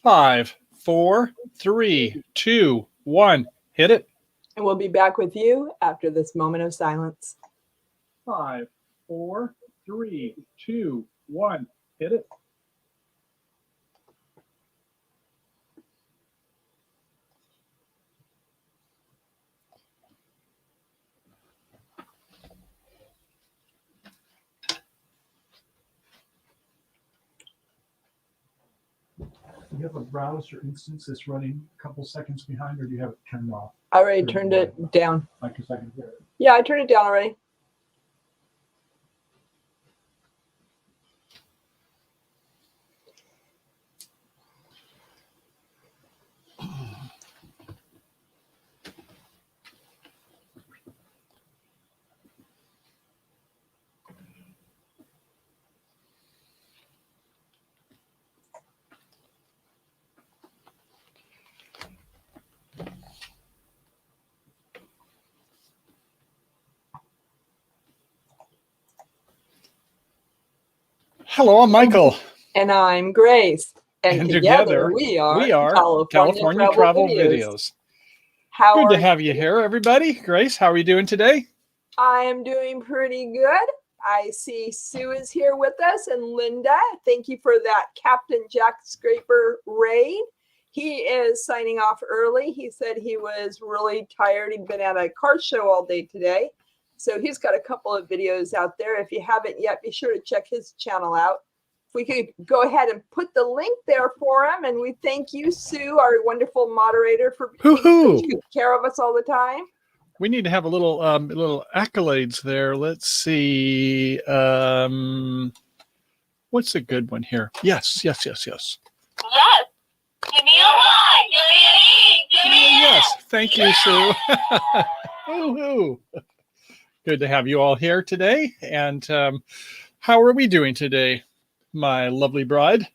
5, 4, 3, 2, 1. Hit it. And we'll be back with you after this moment of silence. 5, 4, 3, 2, 1. Hit it. Do you have a browser instance that's running a couple seconds behind, or do you have it turned off? I already turned it down. Like a second here. Yeah, I turned it down already. Hello, I'm Michael. And I'm Grace. And together we are California Travel Videos. Good to have you here, everybody. Grace, how are you doing today? I am doing pretty good. I see Sue is here with us and Linda. Thank you for that Captain Jack Scraper raid. He is signing off early. He said he was really tired. He'd been at a car show all day today. So he's got a couple of videos out there. If you haven't yet, be sure to check his channel out. If we could go ahead and put the link there for him. And we thank you, Sue, our wonderful moderator, for taking such good care of us all the time. We need to have a little accolades there. Let's see. What's a good one here? Yes. Yes. Give me a Y. Give me an E. Give me an Yes. Thank you, Sue. Woohoo. Good to have you all here today. And how are we doing today, my lovely bride?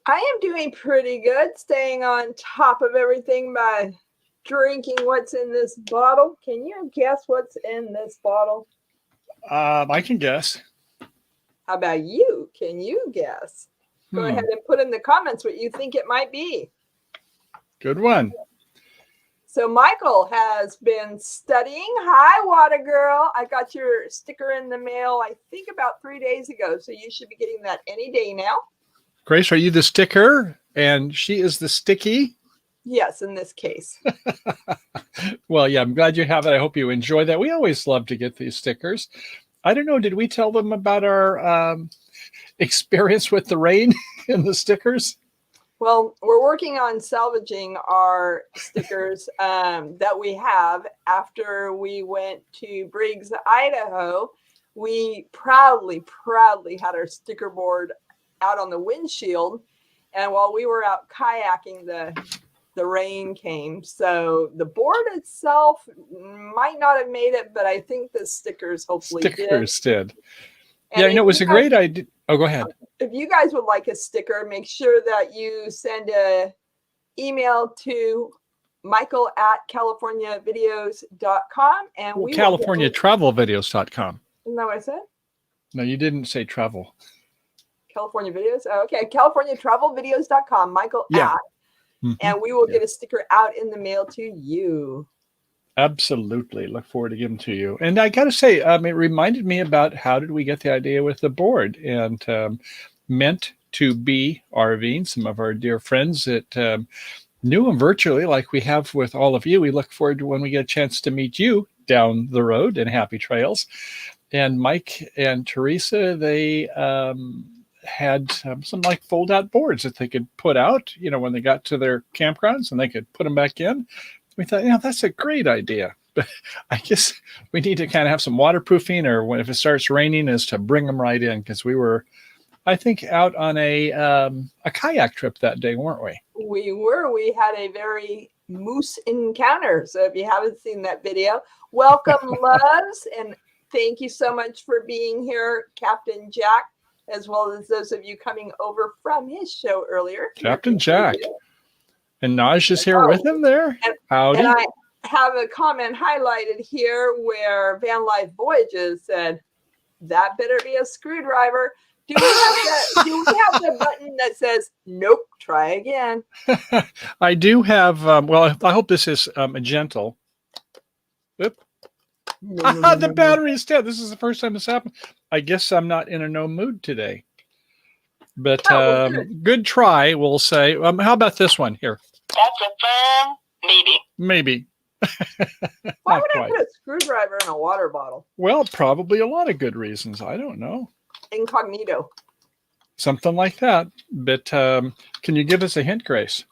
I am doing pretty good, staying on top of everything by drinking what's in this bottle. Can you guess what's in this bottle? I can guess. How about you? Can you guess? Go ahead and put in the comments what you think it might be. Good one. So Michael has been studying. Hi, Water Girl. I got your sticker in the mail, I think about 3 days ago. So you should be getting that any day now. Grace, are you the sticker and she is the sticky? Yes, in this case. Well, yeah, I'm glad you have it. I hope you enjoy that. We always love to get these stickers. I don't know, did we tell them about our experience with the rain and the stickers? Well, we're working on salvaging our stickers that we have. After we went to Briggs, Idaho, we proudly had our sticker board out on the windshield. And while we were out kayaking, the rain came. So the board itself might not have made it, but I think the stickers hopefully did. And yeah, it was a great idea. Oh, go ahead. If you guys would like a sticker, make sure that you send an email to michael@californiavideos.com. And we CaliforniaTravelVideos.com. Isn't that what I said? No, you didn't say travel. California Videos? Oh, okay. CaliforniaTravelVideos.com. Michael at. And we will get a sticker out in the mail to you. Absolutely. Look forward to giving to you. And I got to say, it reminded me about how did we get the idea with the board, and Meant to Be RVing, some of our dear friends that knew them virtually like we have with all of you. We look forward to when we get a chance to meet you down the road in happy trails. And Mike and Teresa, they had some like fold out boards that they could put out, when they got to their campgrounds, and they could put them back in. We thought, that's a great idea. But I guess we need to kind of have some waterproofing, or if it starts raining, is to bring them right in, because we were, I think, out on a kayak trip that day, weren't we? We were. We had a very moose encounter. So if you haven't seen that video, welcome, loves, and thank you so much for being here, Captain Jack, as well as those of you coming over from his show earlier. Captain Jack. And Naj is here with him there. Howdy. And I have a comment highlighted here where Van Life Voyages said, that better be a screwdriver. Do we have the button that says, nope, Try again. I do have, well, I hope this is a gentle. Oop. The battery is dead. This is the first time this happened. I guess I'm not in a no mood today. But good try, we'll say. How about this one here? That's a firm maybe. Maybe. Why would I put a screwdriver in a water bottle? Well, probably a lot of good reasons. I don't know. Incognito. Something like that. But can you give us a hint, Grace?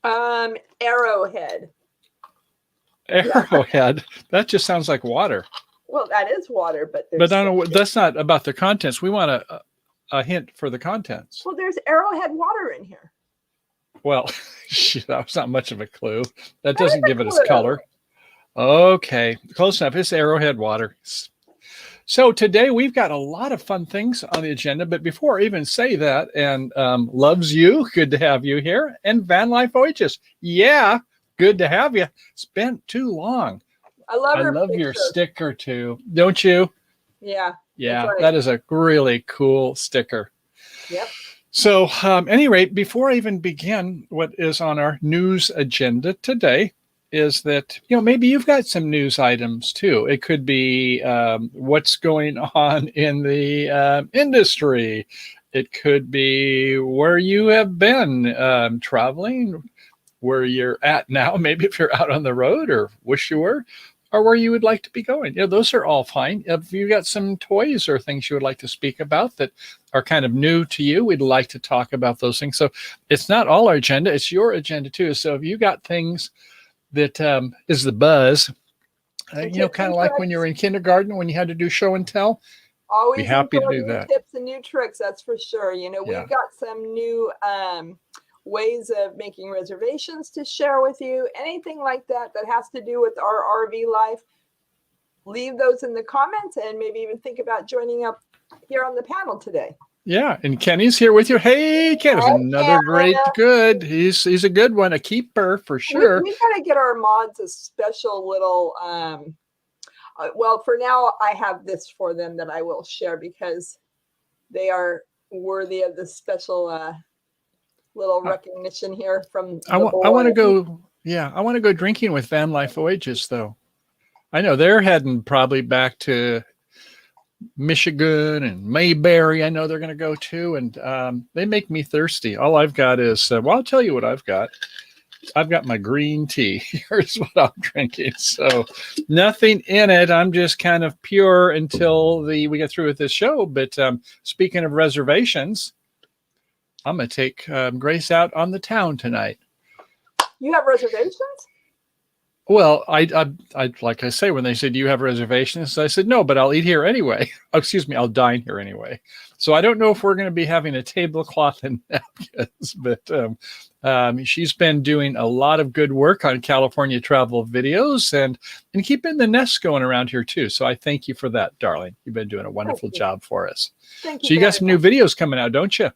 Arrowhead. Arrowhead. That just sounds like water. Well, that is water, but I don't know. That's not about the contents. We want a hint for the contents. Well, there's Arrowhead water in here. Well, that was not much of a clue. That doesn't give it its color. Okay, close enough. It's Arrowhead water. So today we've got a lot of fun things on the agenda. But before I even say that, and loves you, good to have you here. And Van Life Voyages, yeah, good to have you. It's been too long. I love your sticker too, don't you? Yeah. Yeah, right. That is a really cool sticker. Yep. So, any rate, before I even begin, what is on our news agenda today is that, maybe you've got some news items too. It could be what's going on in the industry. It could be where you have been traveling, where you're at now, maybe if you're out on the road or wish you were, or where you would like to be going. Those are all fine. If you got some toys or things you would like to speak about that are kind of new to you, we'd like to talk about those things. So it's not all our agenda, it's your agenda too. So if you got things that is the buzz, kind of like when you were in kindergarten, when you had to do show and tell, always be happy to do new that. Tips and new tricks, that's for sure. We've got some new ways of making reservations to share with you. Anything like that has to do with our RV life, leave those in the comments and maybe even think about joining up here on the panel today. Yeah, and Kenny's here with you. Hey, Ken, another great good. He's a good one, a keeper for sure. We got to get our mods a special little well, for now I have this for them that I will share because they are worthy of the special little recognition here from I want to go. Yeah, I want to go drinking with Van Life Voyages, though. I know they're heading probably back to Michigan and Mayberry. I know they're going to go too, and they make me thirsty. All I've got is I'll tell you what I've got. I've got my green tea. Here's what I'm drinking. So nothing in it. I'm just kind of pure until we get through with this show. But speaking of reservations, I'm going to take Grace out on the town tonight. You have reservations? Well, I like I say, when they said, do you have reservations? I said, no, but I'll eat here anyway. Oh, excuse me, I'll dine here anyway. So I don't know if we're going to be having a tablecloth and napkins, but she's been doing a lot of good work on California travel videos and keeping the nest going around here too. So I thank you for that, darling. You've been doing a wonderful job for us. Thank you. So you got some new videos coming out, don't you?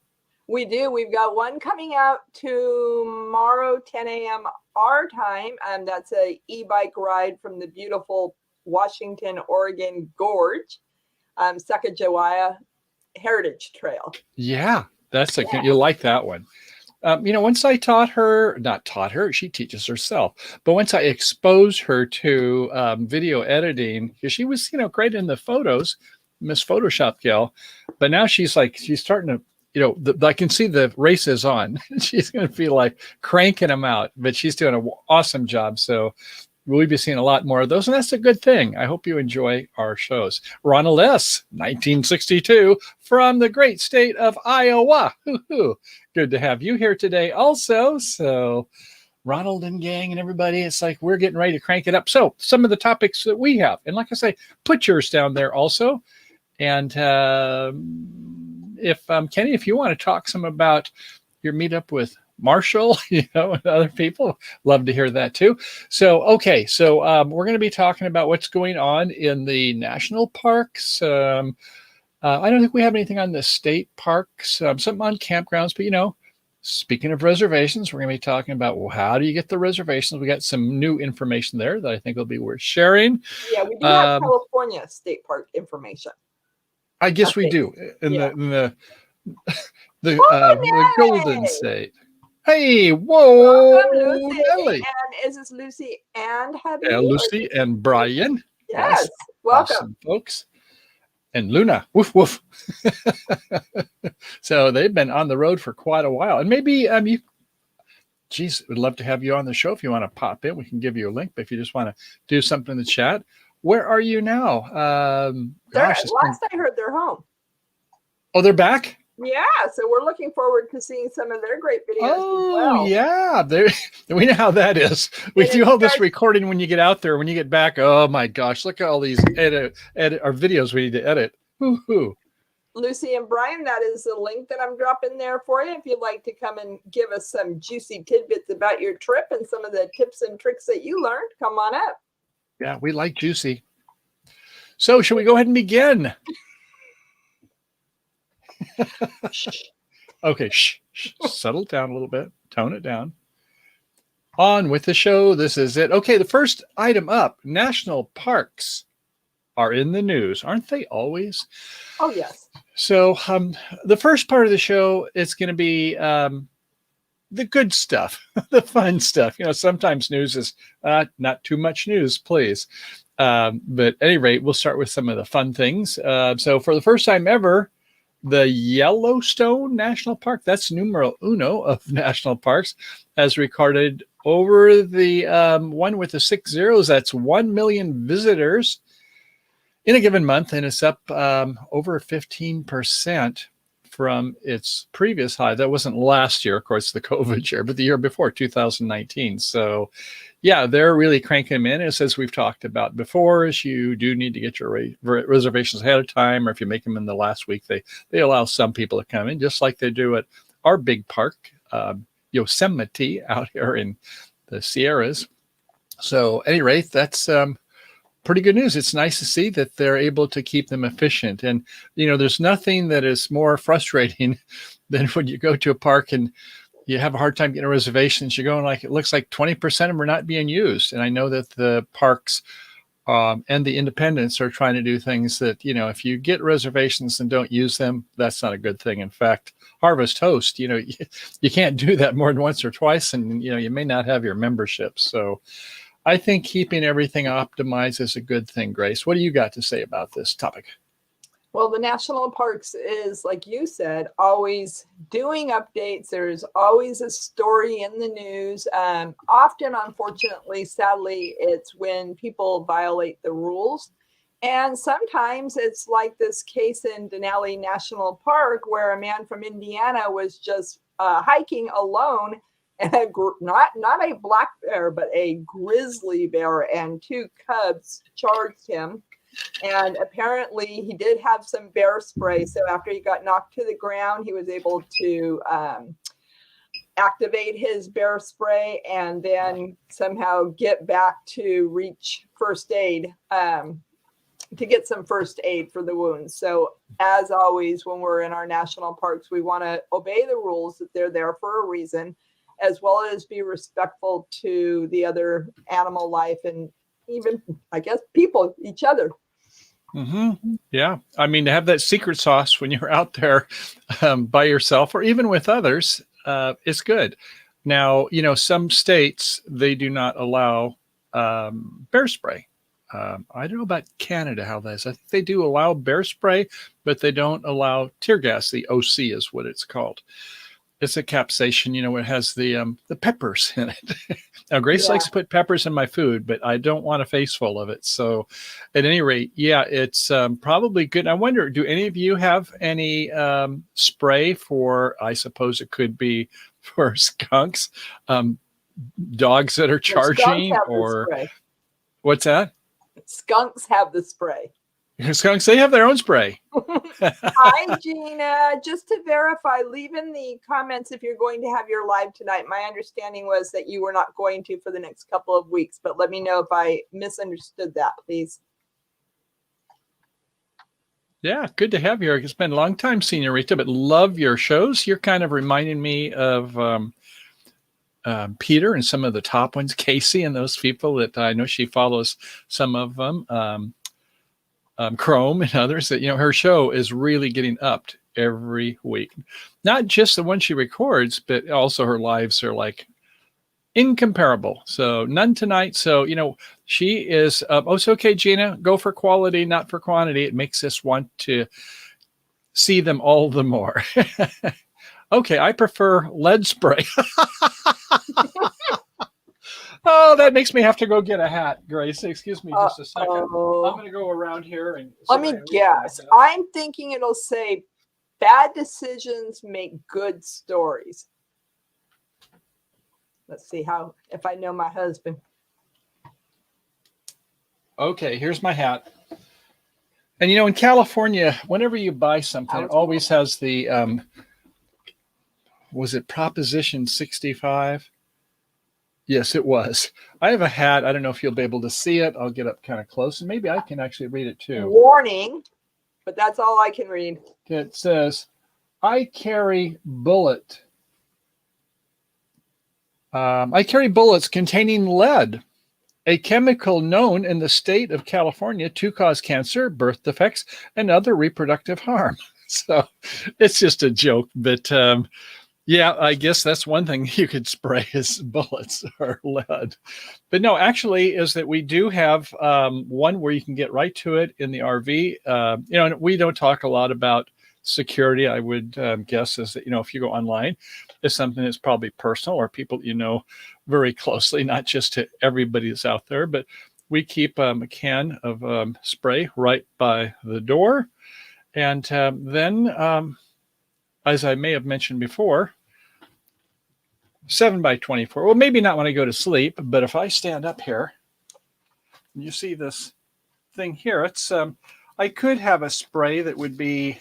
We do. We've got one coming out tomorrow, 10 a.m. our time. That's a e-bike ride from the beautiful Washington, Oregon Gorge, Sacagawea Heritage Trail. Yeah, you'll like that one. Once I she teaches herself, but once I exposed her to video editing, she was, great in the photos, Miss Photoshop gal, but now she's starting to, I can see the race is on. She's going to be cranking them out, but she's doing an awesome job. So we'll be seeing a lot more of those. And that's a good thing. I hope you enjoy our shows. Ronald S., 1962, from the great state of Iowa. Woo-hoo. Good to have you here today also. So Ronald and gang and everybody, it's we're getting ready to crank it up. So some of the topics that we have, and like I say, put yours down there also. And if Kenny, if you want to talk some about your meetup with Marshall, and other people, love to hear that too. So, okay. So we're going to be talking about what's going on in the national parks. I don't think we have anything on the state parks, something on campgrounds, but speaking of reservations, we're going to be talking about, well, how do you get the reservations? We got some new information there that I think will be worth sharing. Yeah, we do have California state park information. I guess we do. In the The Golden Nelly! State. Hey, Welcome, whoa, Lucy. Nelly. And is this Lucy and hubby? Or Lucy and Brian. yes, Yes, welcome. awesome folks. And Luna. Woof, woof. So they've been on the road for quite a while. And maybe you, geez, would love to have you on the show. If you want to pop in, we can give you a link. But if you just want to do something in the chat, where are you now? Last I heard, they're home. Oh, they're back? Yeah, so we're looking forward to seeing some of their great videos as well. Yeah, we know how that is. We do all this recording when you get out there. When you get back, oh my gosh, look at all these edit our videos we need to edit. Woo-hoo. Lucy and Brian, that is the link that I'm dropping there for you. If you'd like to come and give us some juicy tidbits about your trip and some of the tips and tricks that you learned, come on up. Yeah, we like juicy. So should we go ahead and begin? Okay, settle down a little bit, tone it down. On with the show. This is it. Okay, the first item up, national parks are in the news. Aren't they always? Oh, yes. So the first part of the show is going to be the good stuff, the fun stuff. You know, sometimes news is not too much news, please. But at any rate, we'll start with some of the fun things. So for the first time ever, the Yellowstone National Park, that's numero uno of national parks, has recorded over the one with the 6 zeros. That's 1 million visitors in a given month, and it's up over 15% from its previous high. That wasn't last year, of course, the COVID year, but the year before, 2019. So yeah, they're really cranking them in. As we've talked about before, is you do need to get your reservations ahead of time, or if you make them in the last week, they allow some people to come in, just like they do at our big park, Yosemite, out here in the Sierras. So at any rate, that's pretty good news. It's nice to see that they're able to keep them efficient. And, you know, there's nothing that is more frustrating than when you go to a park and you have a hard time getting reservations. You're going like, it looks like 20% of them are not being used. And I know that the parks and the independents are trying to do things that, you know, if you get reservations and don't use them, that's not a good thing. In fact, Harvest Host, you know, you can't do that more than once or twice. And, you know, you may not have your membership. So I think keeping everything optimized is a good thing. Grace, what do you got to say about this topic? Well, the national parks is, like you said, always doing updates. There's always a story in the news. Often, unfortunately, sadly, it's when people violate the rules. And sometimes it's like this case in Denali National Park where a man from Indiana was just hiking alone, and not a black bear, but a grizzly bear and 2 cubs charged him. And apparently he did have some bear spray. So after he got knocked to the ground, he was able to activate his bear spray and then somehow get back to reach first aid, to get some first aid for the wounds. So as always, when we're in our national parks, we want to obey the rules, that they're there for a reason, as well as be respectful to the other animal life and even, I guess, people, each other. Mm-hmm. Yeah. I mean, to have that secret sauce when you're out there by yourself or even with others, is good. Now, you know, some states, they do not allow bear spray. I don't know about Canada, how that is. I think they do allow bear spray, but they don't allow tear gas. The OC is what it's called. It's a capsaicin, you know, it has the peppers in it. Now, Grace likes to put peppers in my food, but I don't want a face full of it. So at any rate, yeah, it's probably good. I wonder, do any of you have any spray for, I suppose it could be for skunks, dogs that are charging, or what's that? Skunks have the spray. Skunks, they have their own spray. Hi, Gina. Just to verify, leave in the comments if you're going to have your live tonight. My understanding was that you were not going to for the next couple of weeks, but let me know if I misunderstood that, please. Yeah, good to have you. It's been a long time, Senorita, but love your shows. You're kind of reminding me of Peter and some of the top ones, Casey and those people that I know she follows some of them. Chrome and others, that, her show is really getting upped every week. Not just the one she records, but also her lives are like incomparable. So none tonight. So, she is, it's okay, Gina, go for quality, not for quantity. It makes us want to see them all the more. Okay, I prefer lead spray. Oh, that makes me have to go get a hat, Grace. Excuse me just a second. I'm going to go around here and let me guess. I'm thinking it'll say bad decisions make good stories. Let's see if I know my husband. Okay, here's my hat. And in California, whenever you buy something, it always has the was it Proposition 65? Yes, it was. I have a hat. I don't know if you'll be able to see it. I'll get up kind of close, and maybe I can actually read it too. Warning, but that's all I can read. It says, I carry bullets containing lead, a chemical known in the state of California to cause cancer, birth defects, and other reproductive harm. So it's just a joke, but yeah, I guess that's one thing you could spray is bullets or lead. But no, actually is that we do have one where you can get right to it in the RV. And we don't talk a lot about security. I would guess is that, if you go online, it's something that's probably personal or people very closely, not just to everybody that's out there. But we keep a can of spray right by the door. And then, as I may have mentioned before, 7x24. Well, maybe not when I go to sleep, but if I stand up here, you see this thing here, it's I could have a spray that would be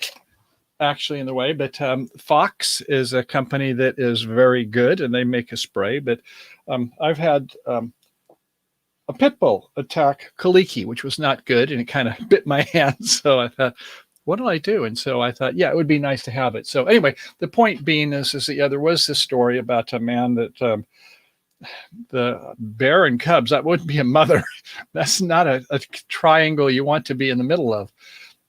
actually in the way, but Fox is a company that is very good and they make a spray. But I've had a pit bull attack Kaliki, which was not good, and it kind of bit my hand. So I thought, what do I do? And so I thought, yeah, it would be nice to have it. So anyway, the point being is that, there was this story about a man that the bear and cubs, that wouldn't be a mother. That's not a triangle you want to be in the middle of.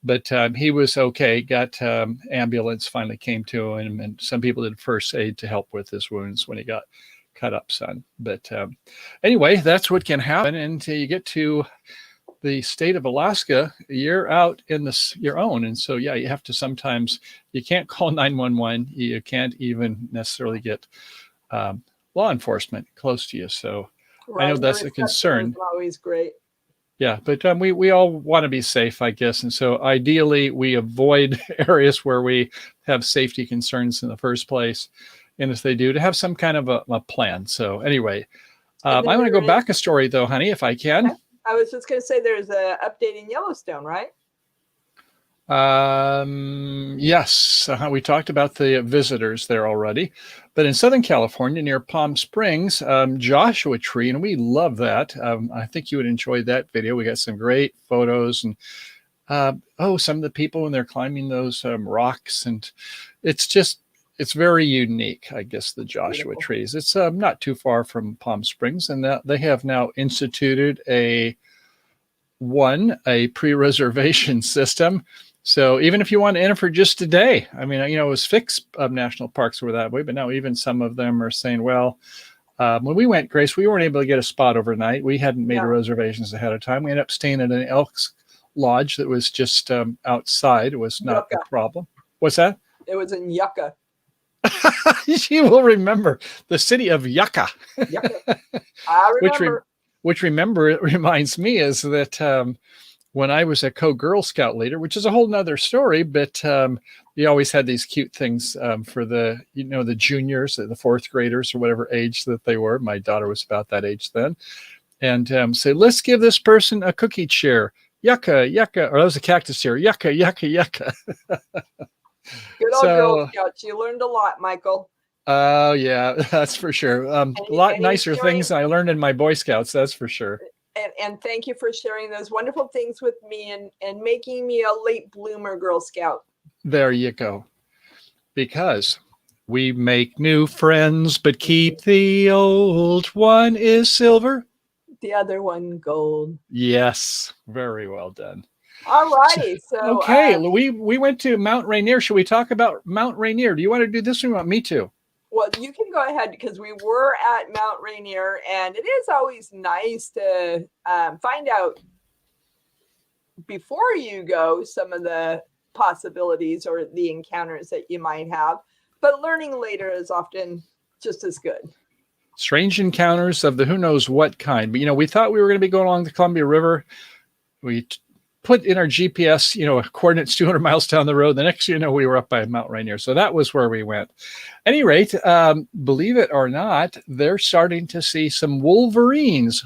But he was okay, got ambulance finally came to him, and some people did first aid to help with his wounds when he got cut up, son. But anyway, that's what can happen until you get to the state of Alaska. You're out in your own. And so, yeah, you have to sometimes, you can't call 911. You can't even necessarily get law enforcement close to you. So right. I know that's a concern. Always great. Yeah, but we all want to be safe, I guess. And so ideally we avoid areas where we have safety concerns in the first place. And if they do, to have some kind of a plan. So anyway, I want to go back a story though, honey, if I can. Okay. I was just going to say there's an update in Yellowstone, right? Yes, we talked about the visitors there already. But in Southern California, near Palm Springs, Joshua Tree, and we love that. I think you would enjoy that video. We got some great photos and some of the people when they're climbing those rocks, and it's very unique, I guess, the Joshua trees. It's not too far from Palm Springs, and they have now instituted a pre-reservation system. So even if you want to enter for just a day, I mean, it was fixed national parks were that way, but now even some of them are saying, well, when we went, Grace, we weren't able to get a spot overnight. We hadn't made reservations ahead of time. We ended up staying at an Elks Lodge that was just outside. It was not a problem. What's that? It was in Yucca. She will remember the city of Yucca. Yucca. I remember. Which it reminds me is that when I was a co-Girl Scout leader, which is a whole nother story, but you always had these cute things for the juniors, the fourth graders or whatever age that they were. My daughter was about that age then. And say, let's give this person a cookie chair. Yucca, yucca. Or that was a cactus chair. Yucca, yucca, yucca. Good old Girl Scouts. You learned a lot, Michael. Oh, yeah, that's for sure. A lot nicer things than I learned in my Boy Scouts, that's for sure. And thank you for sharing those wonderful things with me and making me a late bloomer Girl Scout. There you go. Because we make new friends, but keep the old. One is silver. The other one gold. Yes, very well done. All righty. So, Okay, we went to Mount Rainier. Should we talk about Mount Rainier? Do you want to do this or you want me to? well, you can go ahead because we were at Mount Rainier, and it is always nice to find out before you go some of the possibilities or the encounters that you might have. But learning later is often just as good. Strange encounters of the who knows what kind. But, we thought we were going to be going along the Columbia River. We put in our GPS, coordinates 200 miles down the road. The next thing you know, we were up by Mount Rainier. So that was where we went. At any rate, believe it or not, they're starting to see some wolverines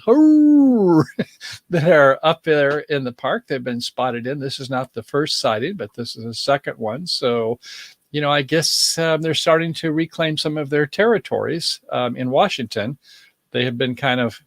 that are up there in the park. They've been spotted in. This is not the first sighting, but this is the second one. So, I guess they're starting to reclaim some of their territories in Washington. They have been kind of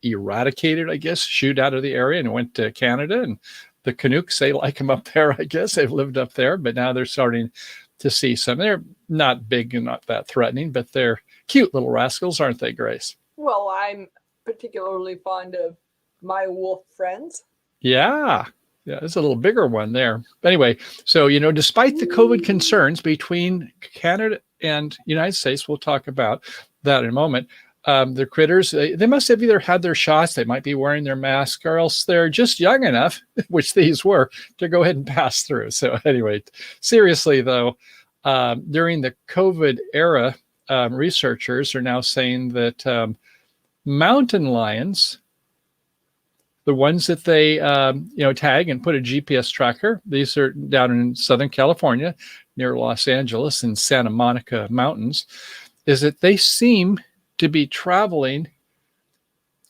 eradicated, I guess, shooed out of the area and went to Canada. And the Canucks, they like them up there, I guess. They've lived up there, but now they're starting to see some. They're not big and not that threatening, but they're cute little rascals, aren't they, Grace? Well, I'm particularly fond of my wolf friends. Yeah, it's a little bigger one there. But anyway, so, despite the COVID concerns between Canada and United States, we'll talk about that in a moment. The critters, they must have either had their shots, they might be wearing their mask, or else they're just young enough, which these were, to go ahead and pass through. So anyway, seriously though, during the COVID era, researchers are now saying that mountain lions, the ones that they tag and put a GPS tracker, these are down in Southern California, near Los Angeles and Santa Monica Mountains, is that they seem to be traveling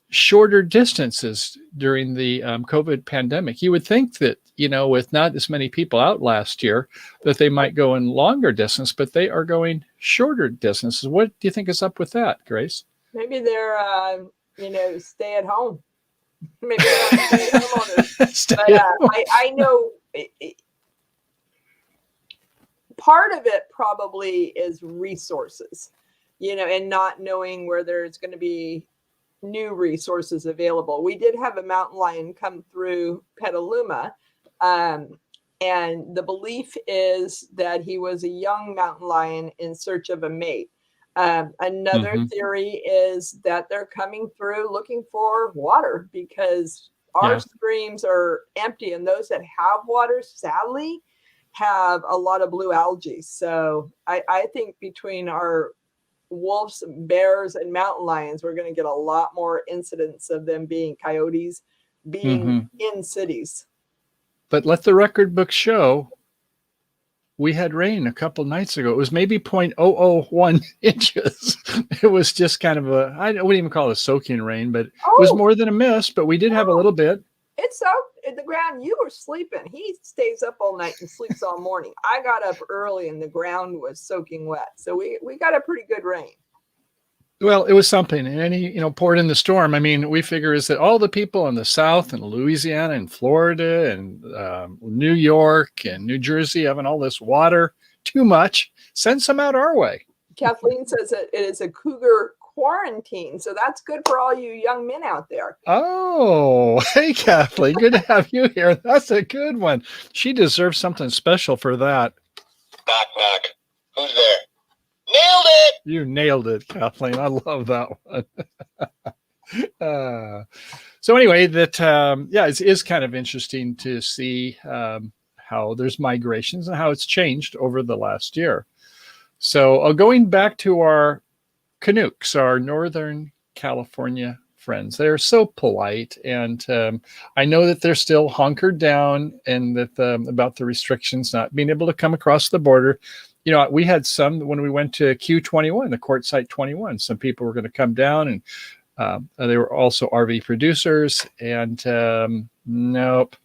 shorter distances during the COVID pandemic. You would think that, with not as many people out last year, that they might go in longer distance, but they are going shorter distances. What do you think is up with that, Grace? Maybe they're, stay at home. Maybe they're stay at homeowners. But I know part of it probably is resources. And not knowing where there's going to be new resources available. We did have a mountain lion come through Petaluma, and the belief is that he was a young mountain lion in search of a mate. Another theory is that they're coming through looking for water because our streams are empty, and those that have water, sadly, have a lot of blue algae. So I think between our wolves, bears, and mountain lions, we're going to get a lot more incidents of them being coyotes, being in cities. But let the record book show we had rain a couple nights ago. It was maybe 0.001 inches. It was just kind of I wouldn't even call it a soaking rain, but it was more than a mist, but we did have a little bit. It soaked in the ground. You were sleeping. He stays up all night and sleeps all morning. I got up early and the ground was soaking wet. So we got a pretty good rain. Well, it was something. And any, poured in the storm. I mean, we figure is that all the people in the South and Louisiana and Florida and New York and New Jersey having all this water, too much, send some out our way. Kathleen says that it is a cougar quarantine. So that's good for all you young men out there. Oh, hey, Kathleen. Good to have you here. That's a good one. She deserves something special for that. Knock, knock. Who's there? Nailed it! You nailed it, Kathleen. I love that one. So anyway, that it is kind of interesting to see how there's migrations and how it's changed over the last year. So going back to our Canucks, our Northern California friends, they're so polite, and I know that they're still hunkered down, and that about the restrictions not being able to come across the border. We had some when we went to Q21, the Quartzite 21. Some people were going to come down, and they were also RV producers, and nope,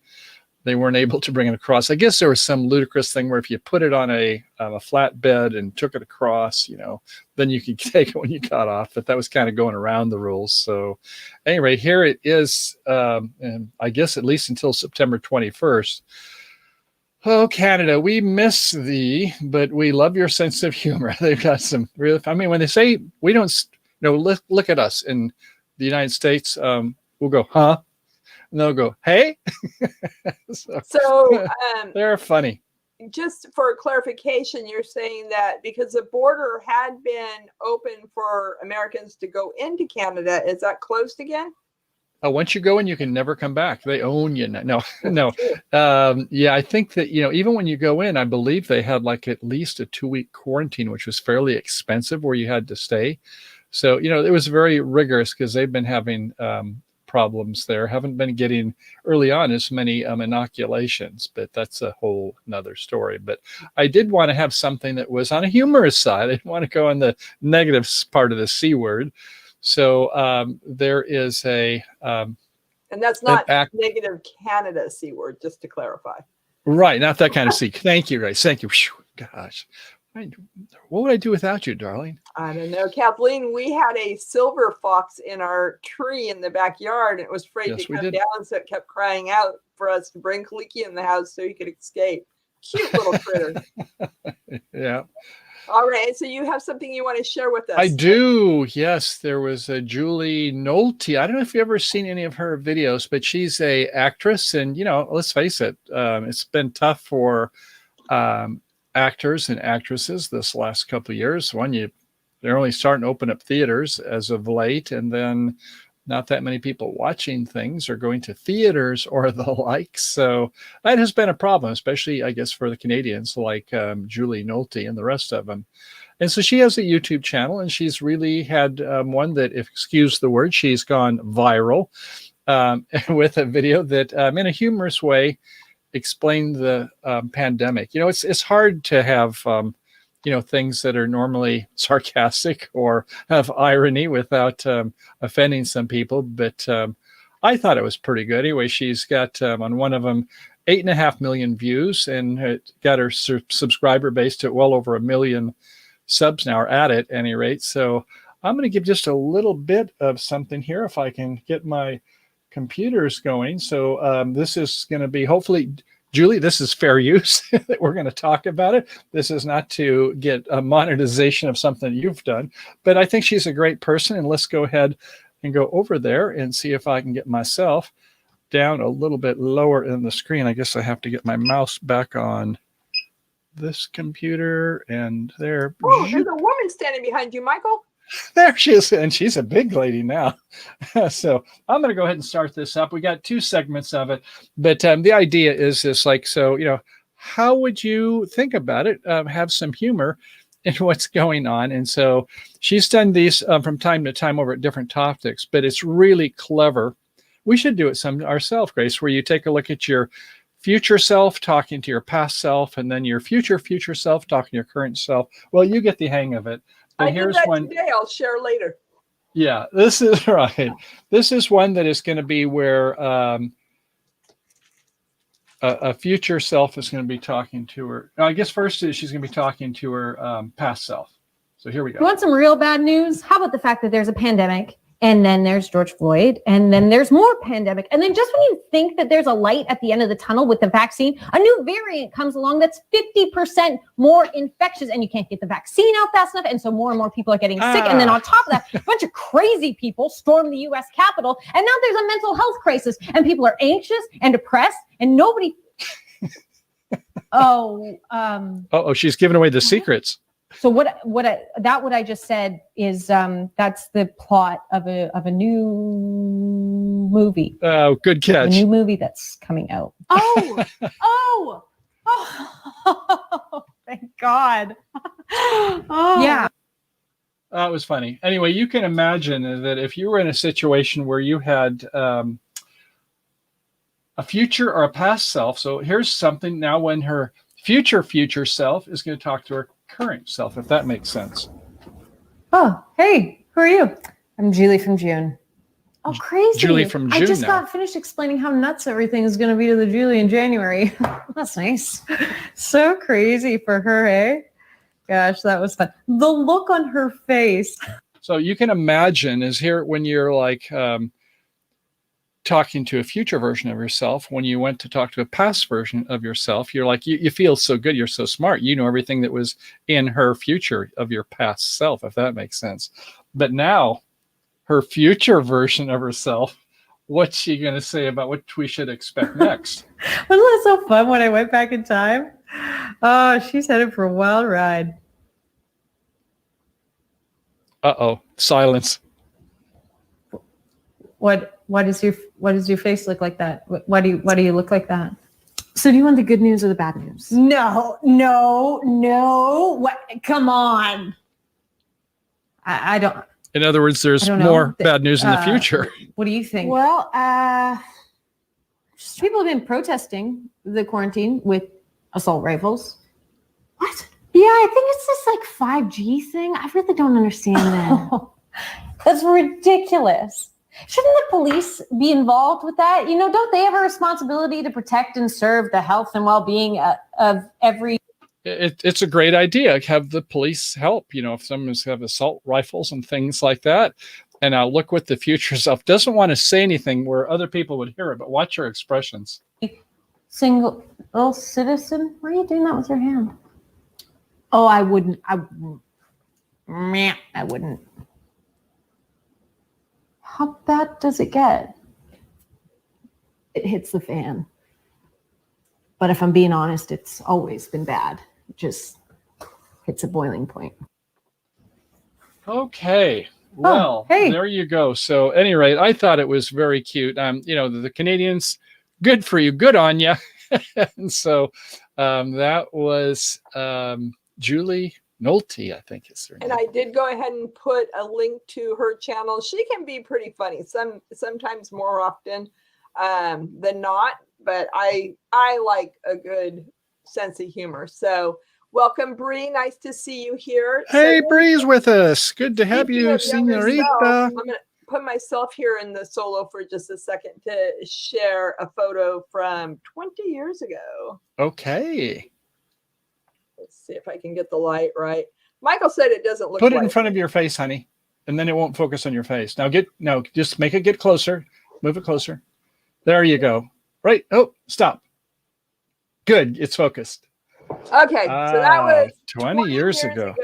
they weren't able to bring it across. I guess there was some ludicrous thing where if you put it on a flatbed and took it across, then you could take it when you got off. But that was kind of going around the rules. So anyway, here it is, and I guess at least until September 21st. Oh, Canada, we miss thee, but we love your sense of humor. They've got some real, when they say we don't, look at us in the United States, we'll go, huh? and they'll go, "Hey." So they're funny. just for clarification, you're saying that because the border had been open for Americans to go into Canada, is that closed again? Once you go in, you can never come back. They own you. No, no. Yeah, I think that, even when you go in, I believe they had like at least a 2-week quarantine, which was fairly expensive where you had to stay. So, it was very rigorous because they've been having problems there. Haven't been getting early on as many inoculations, but that's a whole nother story. But I did want to have something that was on a humorous side. I didn't want to go on the negative part of the C word. So there is and that's not negative Canada C word, just to clarify. Right, not that kind of C. Thank you, Grace. Thank you. Whew, gosh, what would I do without you, darling? I don't know, Kathleen. We had a silver fox in our tree in the backyard, and it was afraid to come down, so it kept crying out for us to bring Kaliki in the house so he could escape. Cute little critter. Yeah. All right, so you have something you want to share with us? I do. Yes, there was a Julie Nolte. I don't know if you've ever seen any of her videos, but she's a actress, and let's face it, it's been tough for actors and actresses this last couple of years. They're only starting to open up theaters as of late, and then not that many people watching things or going to theaters or the like. So that has been a problem, especially, I guess, for the Canadians like Julie Nolte and the rest of them. And so she has a YouTube channel, and she's really had one that, if excuse the word, she's gone viral with a video that in a humorous way explained the pandemic. It's hard to have things that are normally sarcastic or have irony without offending some people. But I thought it was pretty good. Anyway, she's got on one of them 8.5 million views, and got her subscriber base to well over 1 million subs now, or at it, at any rate. So I'm going to give just a little bit of something here if I can get my computers going. So this is going to be, hopefully, Julie, this is fair use that we're going to talk about it. This is not to get a monetization of something you've done, but I think she's a great person. And let's go ahead and go over there and see if I can get myself down a little bit lower in the screen. I guess I have to get my mouse back on this computer, and there. Oh, there's a woman standing behind you, Michael. There she is, and she's a big lady now. So I'm going to go ahead and start this up. We got 2 segments of it, but the idea is this, how would you think about it? Have some humor in what's going on. And so she's done these from time to time over at different topics, but it's really clever. We should do it some ourselves, Grace, where you take a look at your future self talking to your past self, and then your future self talking to your current self. Well, you get the hang of it. But here's one today. I'll share later. Yeah, this is right. This is one that is going to be where a future self is going to be talking to her. Now, I guess first she's going to be talking to her past self. So here we go. You want some real bad news? How about the fact that there's a pandemic, and then there's George Floyd, and then there's more pandemic. And then just when you think that there's a light at the end of the tunnel with the vaccine, a new variant comes along that's 50% more infectious, and you can't get the vaccine out fast enough. And so more and more people are getting sick. And then on top of that, a bunch of crazy people storm the U.S. Capitol. And now there's a mental health crisis, and people are anxious and depressed, and nobody. She's giving away the secrets. So what I just said is that's the plot of a new movie. Oh, good catch. A new movie that's coming out. Oh, thank God. Yeah. That was funny. Anyway, you can imagine that if you were in a situation where you had a future or a past self. So here's something now when her future self is going to talk to her current self, if that makes sense. Oh, hey, who are you? I'm Julie from June. Oh, crazy. Julie from June. I just got finished explaining how nuts everything is going to be to the Julie in January. That's nice. So crazy for her, eh? Gosh, that was fun. The look on her face. So you can imagine is here when you're like talking to a future version of yourself, when you went to talk to a past version of yourself, you're like, you feel so good. You're so smart. You know everything that was in her future of your past self, if that makes sense. But now her future version of herself what's she going to say about what we should expect next? Wasn't that so fun when I went back in time? Oh, she's headed for a wild ride. Uh-oh, silence. What does your face look like that? Why do you look like that? So do you want the good news or the bad news? No. What? Come on. I don't. In other words, there's I don't know. more bad news in the future. What do you think? Well, people have been protesting the quarantine with assault rifles. What? Yeah, I think it's this like 5G thing. I really don't understand that. That's ridiculous. Shouldn't the police be involved with that? You know, don't they have a responsibility to protect and serve the health and well-being of every... It's a great idea. Have the police help, you know, if someone's have assault rifles and things like that. And I'll look what the future self doesn't want to say anything where other people would hear it, but watch your expressions. Single citizen? Why are you doing that with your hand? Oh, I wouldn't. I wouldn't. How bad does it get? It hits the fan. But if I'm being honest, it's always been bad. It just hits a boiling point. Okay. Well, hey. There you go. So at any rate, I thought it was very cute. You know, the Canadians, good for you. Good on you. And so that was Julie Nolte, I think is her name. And I did go ahead and put a link to her channel. She can be pretty funny, sometimes more often than not. But I like a good sense of humor. So welcome, Bree. Nice to see you here. Hey, So, Bree's with us. Good to have you, speaking of younger self, senorita. I'm going to put myself here in the solo for just a second to share a photo from 20 years ago. Okay. Let's see if I can get the light right. Michael said it doesn't look Put it like in front of your face, honey, and then it won't focus on your face. Now just make it get closer. Move it closer. There you go. Right. Oh, stop. Good. It's focused. Okay, so that was 20 years ago.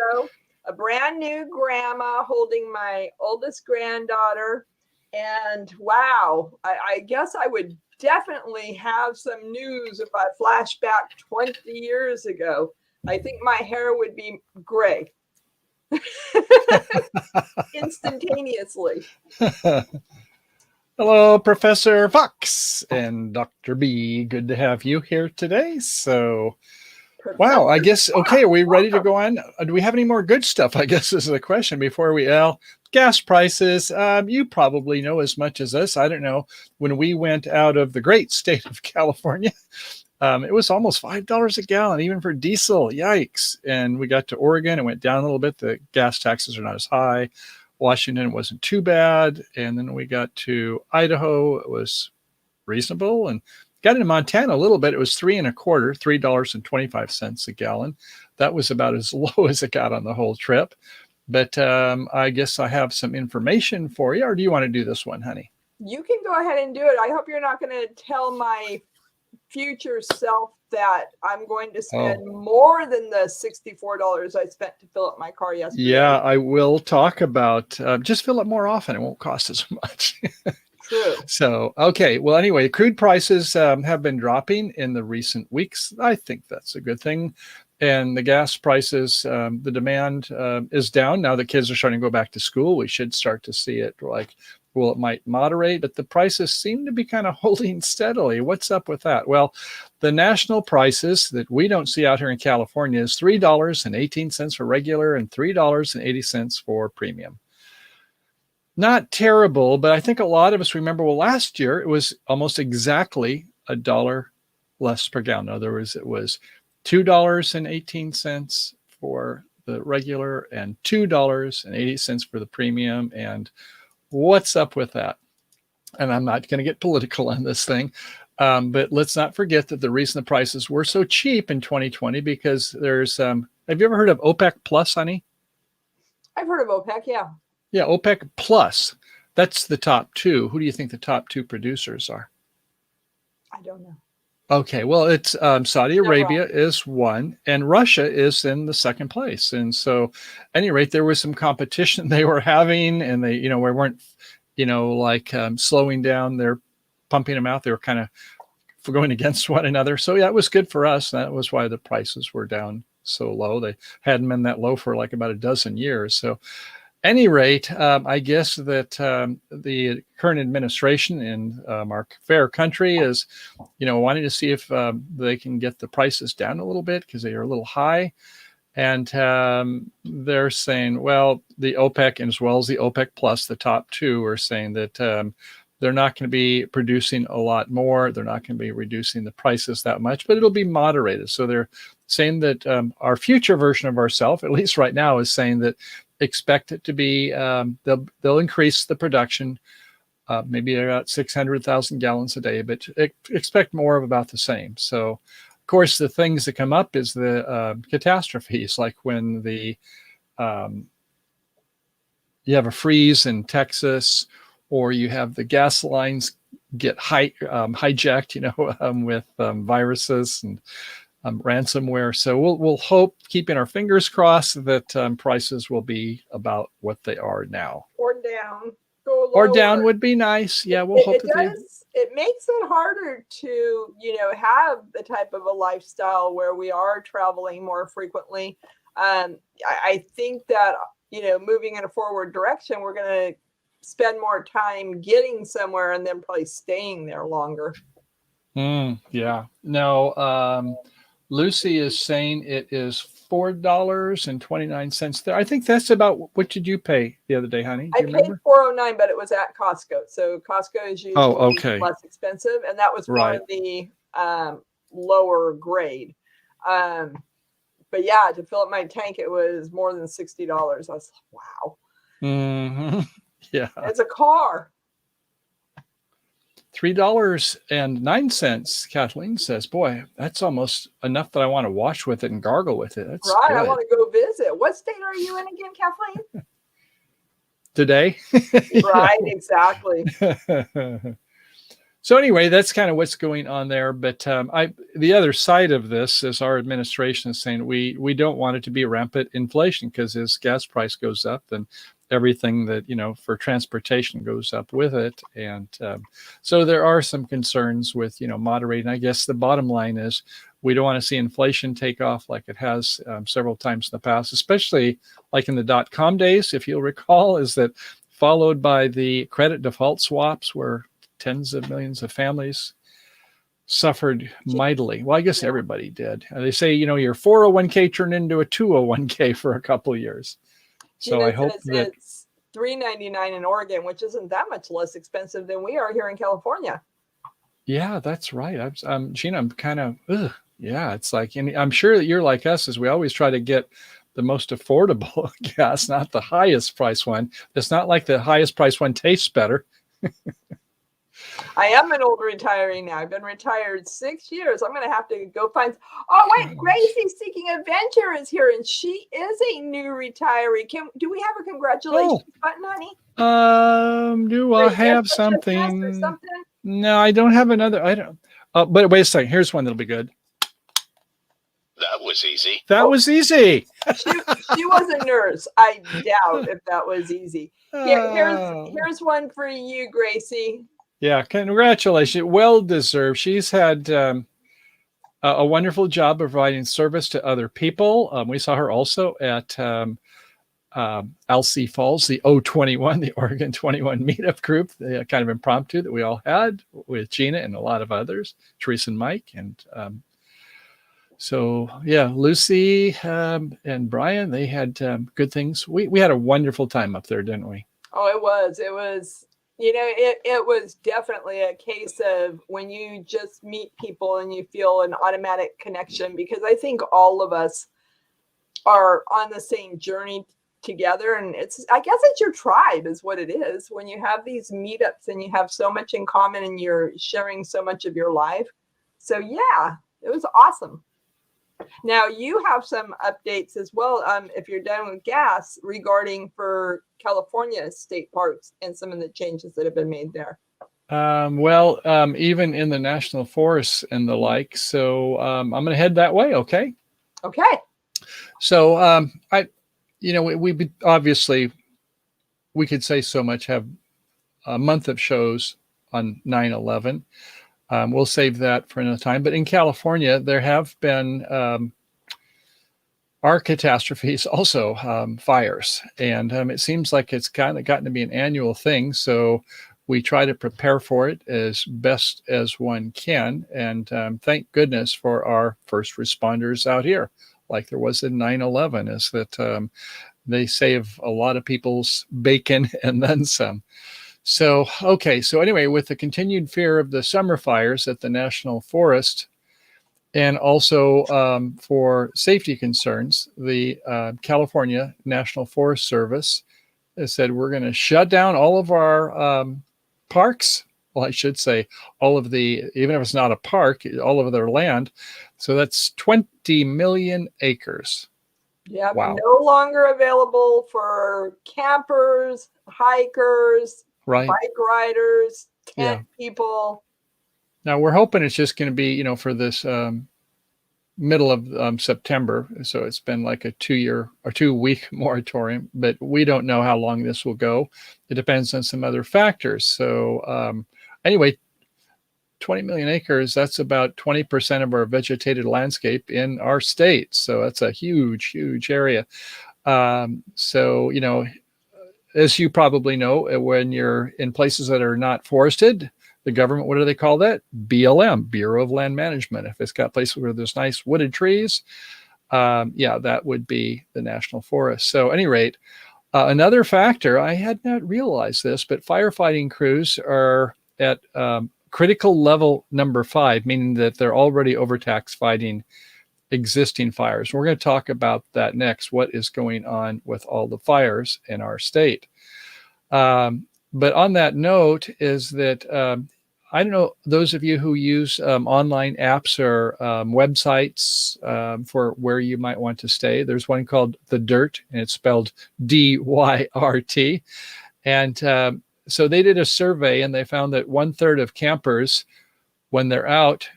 A brand new grandma holding my oldest granddaughter. And wow, I guess I would definitely have some news if I flash back 20 years ago. I think my hair would be gray instantaneously. Hello, Professor Fox and Dr. B. Good to have you here today. So, wow, I guess, okay, are we ready to go on? Do we have any more good stuff, I guess is the question before we, gas prices, you probably know as much as us. I don't know. When we went out of the great state of California, it was almost $5 a gallon, even for diesel. Yikes. And we got to Oregon and went down a little bit. The gas taxes are not as high. Washington wasn't too bad. And then we got to Idaho. It was reasonable. And got into Montana a little bit. It was $3.25 a gallon. That was about as low as it got on the whole trip. But I guess I have some information for you. Or do you want to do this one, honey? You can go ahead and do it. I hope you're not going to tell my future self that I'm going to spend more than the $64 I spent to fill up my car yesterday. Yeah, I will talk about just fill it more often. It won't cost as much. True. So, okay. Well, anyway, crude prices have been dropping in the recent weeks. I think that's a good thing. And the gas prices, the demand is down. Now the kids are starting to go back to school. We should start to see it like, well, it might moderate, but the prices seem to be kind of holding steadily. What's up with that? Well, the national prices that we don't see out here in California is $3.18 for regular and $3.80 for premium. Not terrible, but I think a lot of us remember, well, last year it was almost exactly $1 less per gallon. In other words, it was $2.18 for the regular and $2.80 for the premium. And what's up with that? And I'm not going to get political on this thing, but let's not forget that the reason the prices were so cheap in 2020 because there's, have you ever heard of OPEC Plus, honey? I've heard of OPEC, yeah. Yeah, OPEC Plus. That's the top two. Who do you think the top two producers are? I don't know. Okay, well, it's Saudi Arabia is one, and Russia is in the second place. And so, at any rate, there was some competition they were having, and they, we weren't, like slowing down. They're pumping them out. They were kind of going against one another. So yeah, it was good for us. That was why the prices were down so low. They hadn't been that low for like about a dozen years. So any rate, I guess that the current administration in our fair country is, wanting to see if they can get the prices down a little bit because they are a little high. And they're saying, well, the OPEC as well as the OPEC plus, the top two, are saying that they're not going to be producing a lot more. They're not going to be reducing the prices that much, but it'll be moderated. So they're saying that our future version of ourselves, at least right now, is saying that expect it to be, they'll increase the production, maybe about 600,000 gallons a day, but expect more of about the same. So, of course, the things that come up is the catastrophes, like when you have a freeze in Texas, or you have the gas lines get hijacked, with viruses and ransomware. So we'll hope, keeping our fingers crossed, that prices will be about what they are now. Or down. Go Or lower. down would be nice. Yeah, we'll hope that it makes it harder to, have the type of a lifestyle where we are traveling more frequently. I think that, moving in a forward direction, we're going to spend more time getting somewhere and then probably staying there longer. Yeah. No, Lucy is saying it is $4.29 there. I think that's about, what did you pay the other day, honey? Do you remember? Paid $4.09, but it was at Costco. So Costco is usually less expensive, and that was for the lower grade. But yeah, to fill up my tank, it was more than $60. I was like, wow. Mm-hmm. Yeah. It's a car. $3.09, Kathleen says. Boy, that's almost enough that I want to wash with it and gargle with it. That's right. Good. I want to go visit. What state are you in again, Kathleen? Today. Right, exactly. So anyway, that's kind of what's going on there. But the other side of this is our administration is saying we don't want it to be rampant inflation, because as gas price goes up, then everything that, for transportation goes up with it. And so there are some concerns with, moderating. I guess the bottom line is we don't want to see inflation take off like it has several times in the past, especially like in the .com days, if you'll recall, is that followed by the credit default swaps, where tens of millions of families suffered mightily. Well, I guess everybody did. They say, your 401k turned into a 201k for a couple of years. So I hope that it's $3.99 in Oregon, which isn't that much less expensive than we are here in California. Yeah, that's right. Gina, I'm kind of, yeah, it's like, and I'm sure that you're like us, as we always try to get the most affordable gas, not the highest price one. It's not like the highest price one tastes better. I am an old retiree now. I've been retired 6 years. I'm going to have to go find. Oh, wait, Gracie Seeking Adventure is here, and she is a new retiree. Do we have a congratulations button, honey? Do I have something? No, I don't have another. I don't. But wait a second. Here's one that'll be good. That was easy. That was easy. She was a nurse. I doubt if that was easy. Here's one for you, Gracie. Yeah, congratulations. Well deserved. She's had a wonderful job providing service to other people. We saw her also at Alsea Falls, the O21, the Oregon 21 meetup group, the kind of impromptu that we all had with Gina and a lot of others, Teresa and Mike. And so, yeah, Lucy and Brian, they had good things. We had a wonderful time up there, didn't we? Oh, it was. It was definitely a case of when you just meet people and you feel an automatic connection, because I think all of us are on the same journey together. And I guess it's your tribe is what it is. When you have these meetups and you have so much in common and you're sharing so much of your life. So yeah, it was awesome. Now you have some updates as well. If you're done with gas, regarding for California state parks and some of the changes that have been made there. Even in the national forests and the like. So I'm going to head that way. Okay. Okay. So we obviously, we could say so much, have a month of shows on 9/11. We'll save that for another time. But in California, there have been our catastrophes, also fires. And it seems like it's kind of gotten to be an annual thing. So we try to prepare for it as best as one can. And thank goodness for our first responders out here, like there was in 9/11, is that they save a lot of people's bacon and then some. So, okay. So anyway, with the continued fear of the summer fires at the National Forest, and also for safety concerns, the California National Forest Service has said we're going to shut down all of our parks. Well, I should say all of the, even if it's not a park, all of their land. So that's 20 million acres. Yeah, Wow. no longer available for campers, hikers, Right. bike riders, tent Yeah. people. Now we're hoping it's just going to be, for this middle of September. So it's been like a 2-year or 2-week moratorium, but we don't know how long this will go. It depends on some other factors. So anyway, 20 million acres, that's about 20% of our vegetated landscape in our state. So that's a huge, huge area. So, as you probably know, when you're in places that are not forested, the government, what do they call that? BLM, Bureau of Land Management. If it's got places where there's nice wooded trees, that would be the national forest. So at any rate, another factor, I had not realized this, but firefighting crews are at critical level number 5, meaning that they're already overtaxed fighting existing fires. We're going to talk about that next, what is going on with all the fires in our state. But on that note is that I don't know, those of you who use online apps or websites for where you might want to stay, there's one called The Dirt, and it's spelled DYRT. And so they did a survey, and they found that 1/3 of campers, when they're out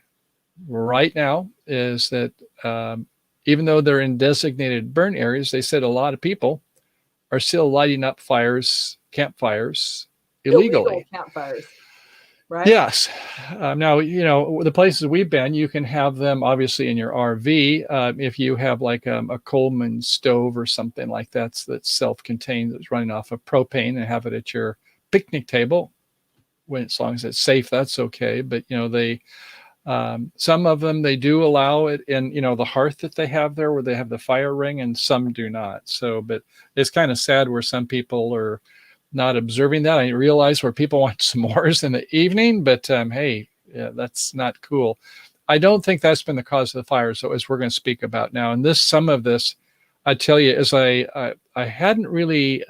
right now, is that even though they're in designated burn areas, they said a lot of people are still lighting up campfires illegally. Illegal campfires, right? Yes. Now, the places we've been, you can have them obviously in your RV. If you have like a Coleman stove or something like that's self-contained, that's running off of propane, and have it at your picnic table, as long as it's safe, that's okay. But, some of them, they do allow it in, the hearth that they have there where they have the fire ring, and some do not. So, but it's kind of sad where some people are not observing that. I realize where people want s'mores in the evening, but hey, that's not cool. I don't think that's been the cause of the fire. So as we're going to speak about now, and some of this, I tell you, as I hadn't really,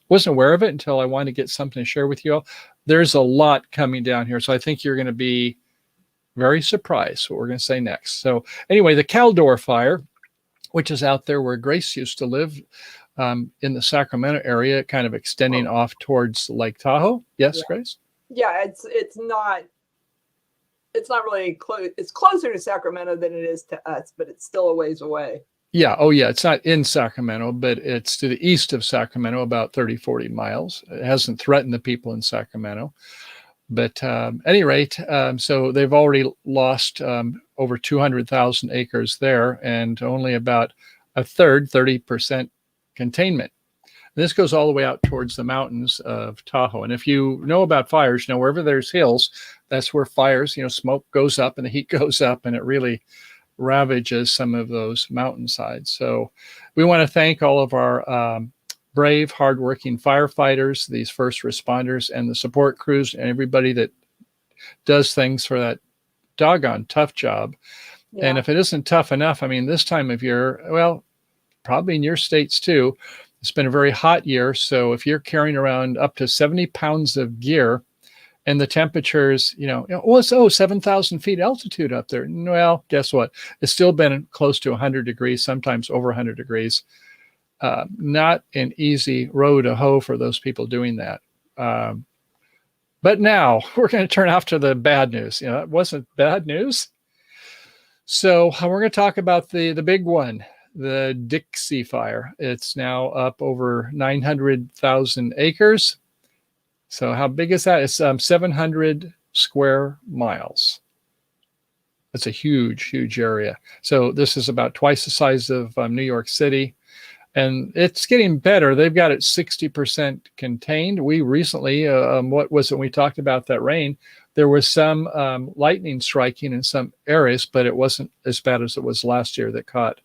wasn't aware of it until I wanted to get something to share with you all. There's a lot coming down here. So I think you're going to be very surprised what we're going to say next. So anyway, the Caldor fire, which is out there where Grace used to live, in the Sacramento area, kind of extending off towards Lake Tahoe. Yes, Yeah. Grace? Yeah, it's not really close. It's closer to Sacramento than it is to us, but it's still a ways away. Yeah. Oh, yeah. It's not in Sacramento, but it's to the east of Sacramento, about 30-40 miles. It hasn't threatened the people in Sacramento. But at any rate, so they've already lost over 200,000 acres there, and only about a third, 30% containment. And this goes all the way out towards the mountains of Tahoe. And if you know about fires, wherever there's hills, that's where fires, smoke goes up and the heat goes up, and it really ravages some of those mountainsides. So we want to thank all of our brave, hardworking firefighters, these first responders, and the support crews, and everybody that does things for that doggone tough job. Yeah. And if it isn't tough enough, this time of year, well, probably in your states too, it's been a very hot year. So if you're carrying around up to 70 pounds of gear, and the temperatures, it's 7,000 feet altitude up there. Well, guess what? It's still been close to 100 degrees, sometimes over 100 degrees. Not an easy row to hoe for those people doing that. But now we're going to turn off to the bad news. It wasn't bad news. So we're going to talk about the big one, the Dixie Fire. It's now up over 900,000 acres. So how big is that? It's 700 square miles. That's a huge, huge area. So this is about twice the size of New York City. And it's getting better. They've got it 60% contained. We recently, what was it? We talked about that rain. There was some lightning striking in some areas, but it wasn't as bad as it was last year that caught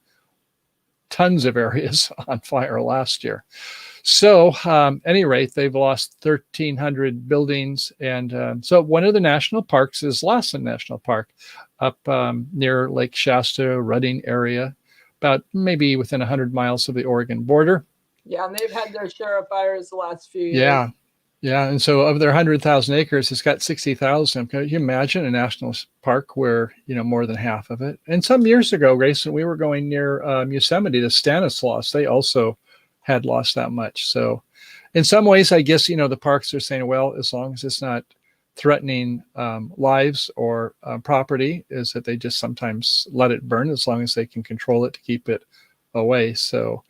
tons of areas on fire last year. So, any rate, they've lost 1,300 buildings. And so one of the national parks is Lawson National Park up near Lake Shasta, Redding area, about maybe within 100 miles of the Oregon border. Yeah, and they've had their share of fires the last few years. Yeah. Yeah. And so of their 100,000 acres, it's got 60,000. Can you imagine a national park where, more than half of it? And some years ago, Grayson, we were going near Yosemite, the Stanislaus. They also had lost that much. So in some ways, I guess, the parks are saying, well, as long as it's not threatening lives or property, is that they just sometimes let it burn as long as they can control it to keep it away. So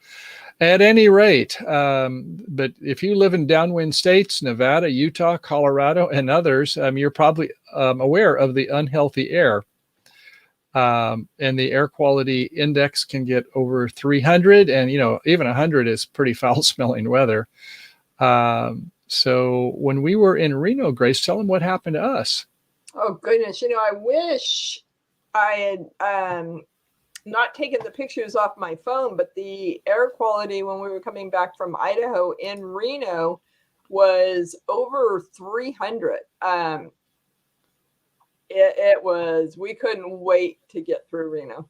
at any rate, but if you live in downwind states, Nevada, Utah, Colorado, and others, you're probably aware of the unhealthy air. And the air quality index can get over 300, and even 100 is pretty foul smelling weather. So when we were in Reno, Grace, tell them what happened to us. Oh goodness, I wish I had not taken the pictures off my phone, but the air quality when we were coming back from Idaho in Reno was over 300. It was, we couldn't wait to get through Reno.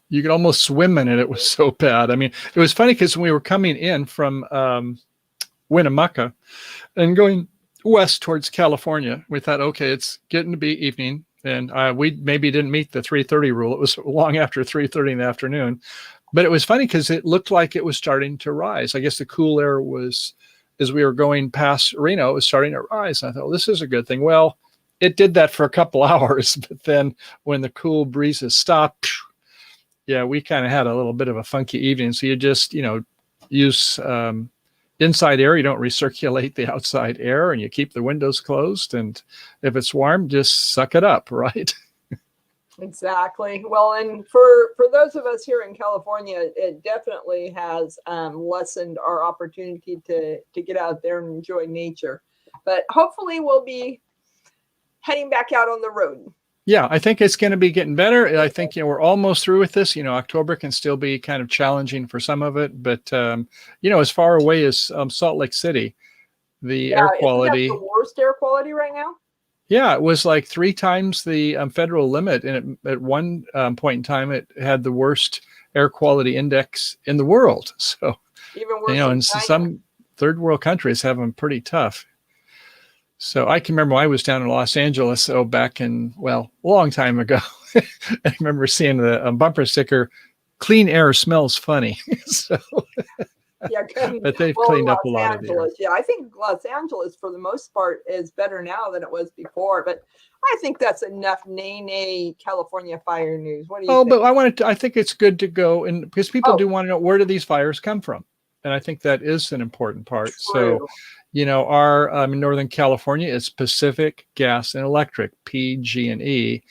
You could almost swim in it. It was so bad. I mean, it was funny because when we were coming in from Winnemucca and going west towards California, we thought, okay, it's getting to be evening. And we maybe didn't meet the 3:30 rule. It was long after 3:30 in the afternoon. But it was funny because it looked like it was starting to rise. I guess the cool air was, as we were going past Reno, it was starting to rise. And I thought, well, this is a good thing. Well, it did that for a couple hours, but then when the cool breezes stopped, yeah, we kind of had a little bit of a funky evening. So you just, use inside air. You don't recirculate the outside air, and you keep the windows closed. And if it's warm, just suck it up, right? Exactly. Well, and for those of us here in California, it definitely has lessened our opportunity to get out there and enjoy nature. But hopefully we'll be heading back out on the road. Yeah, I think it's going to be getting better. I think, we're almost through with this. October can still be kind of challenging for some of it. But, as far away as Salt Lake City, the air quality. Isn't that the worst air quality right now? Yeah, it was like 3 times the federal limit. And at one point in time, it had the worst air quality index in the world. So, even worse than and some third world countries have them pretty tough. So I can remember when I was down in Los Angeles, back in, a long time ago. I remember seeing the bumper sticker, "Clean air smells funny." So, yeah, but they've cleaned up a lot of the air. Yeah, I think Los Angeles, for the most part, is better now than it was before. But I think that's enough nay California fire news. What do you think? But I think it's good to go, and because people do want to know, where do these fires come from? And I think that is an important part. True. So, our in Northern California, it's Pacific Gas and Electric, PG&E.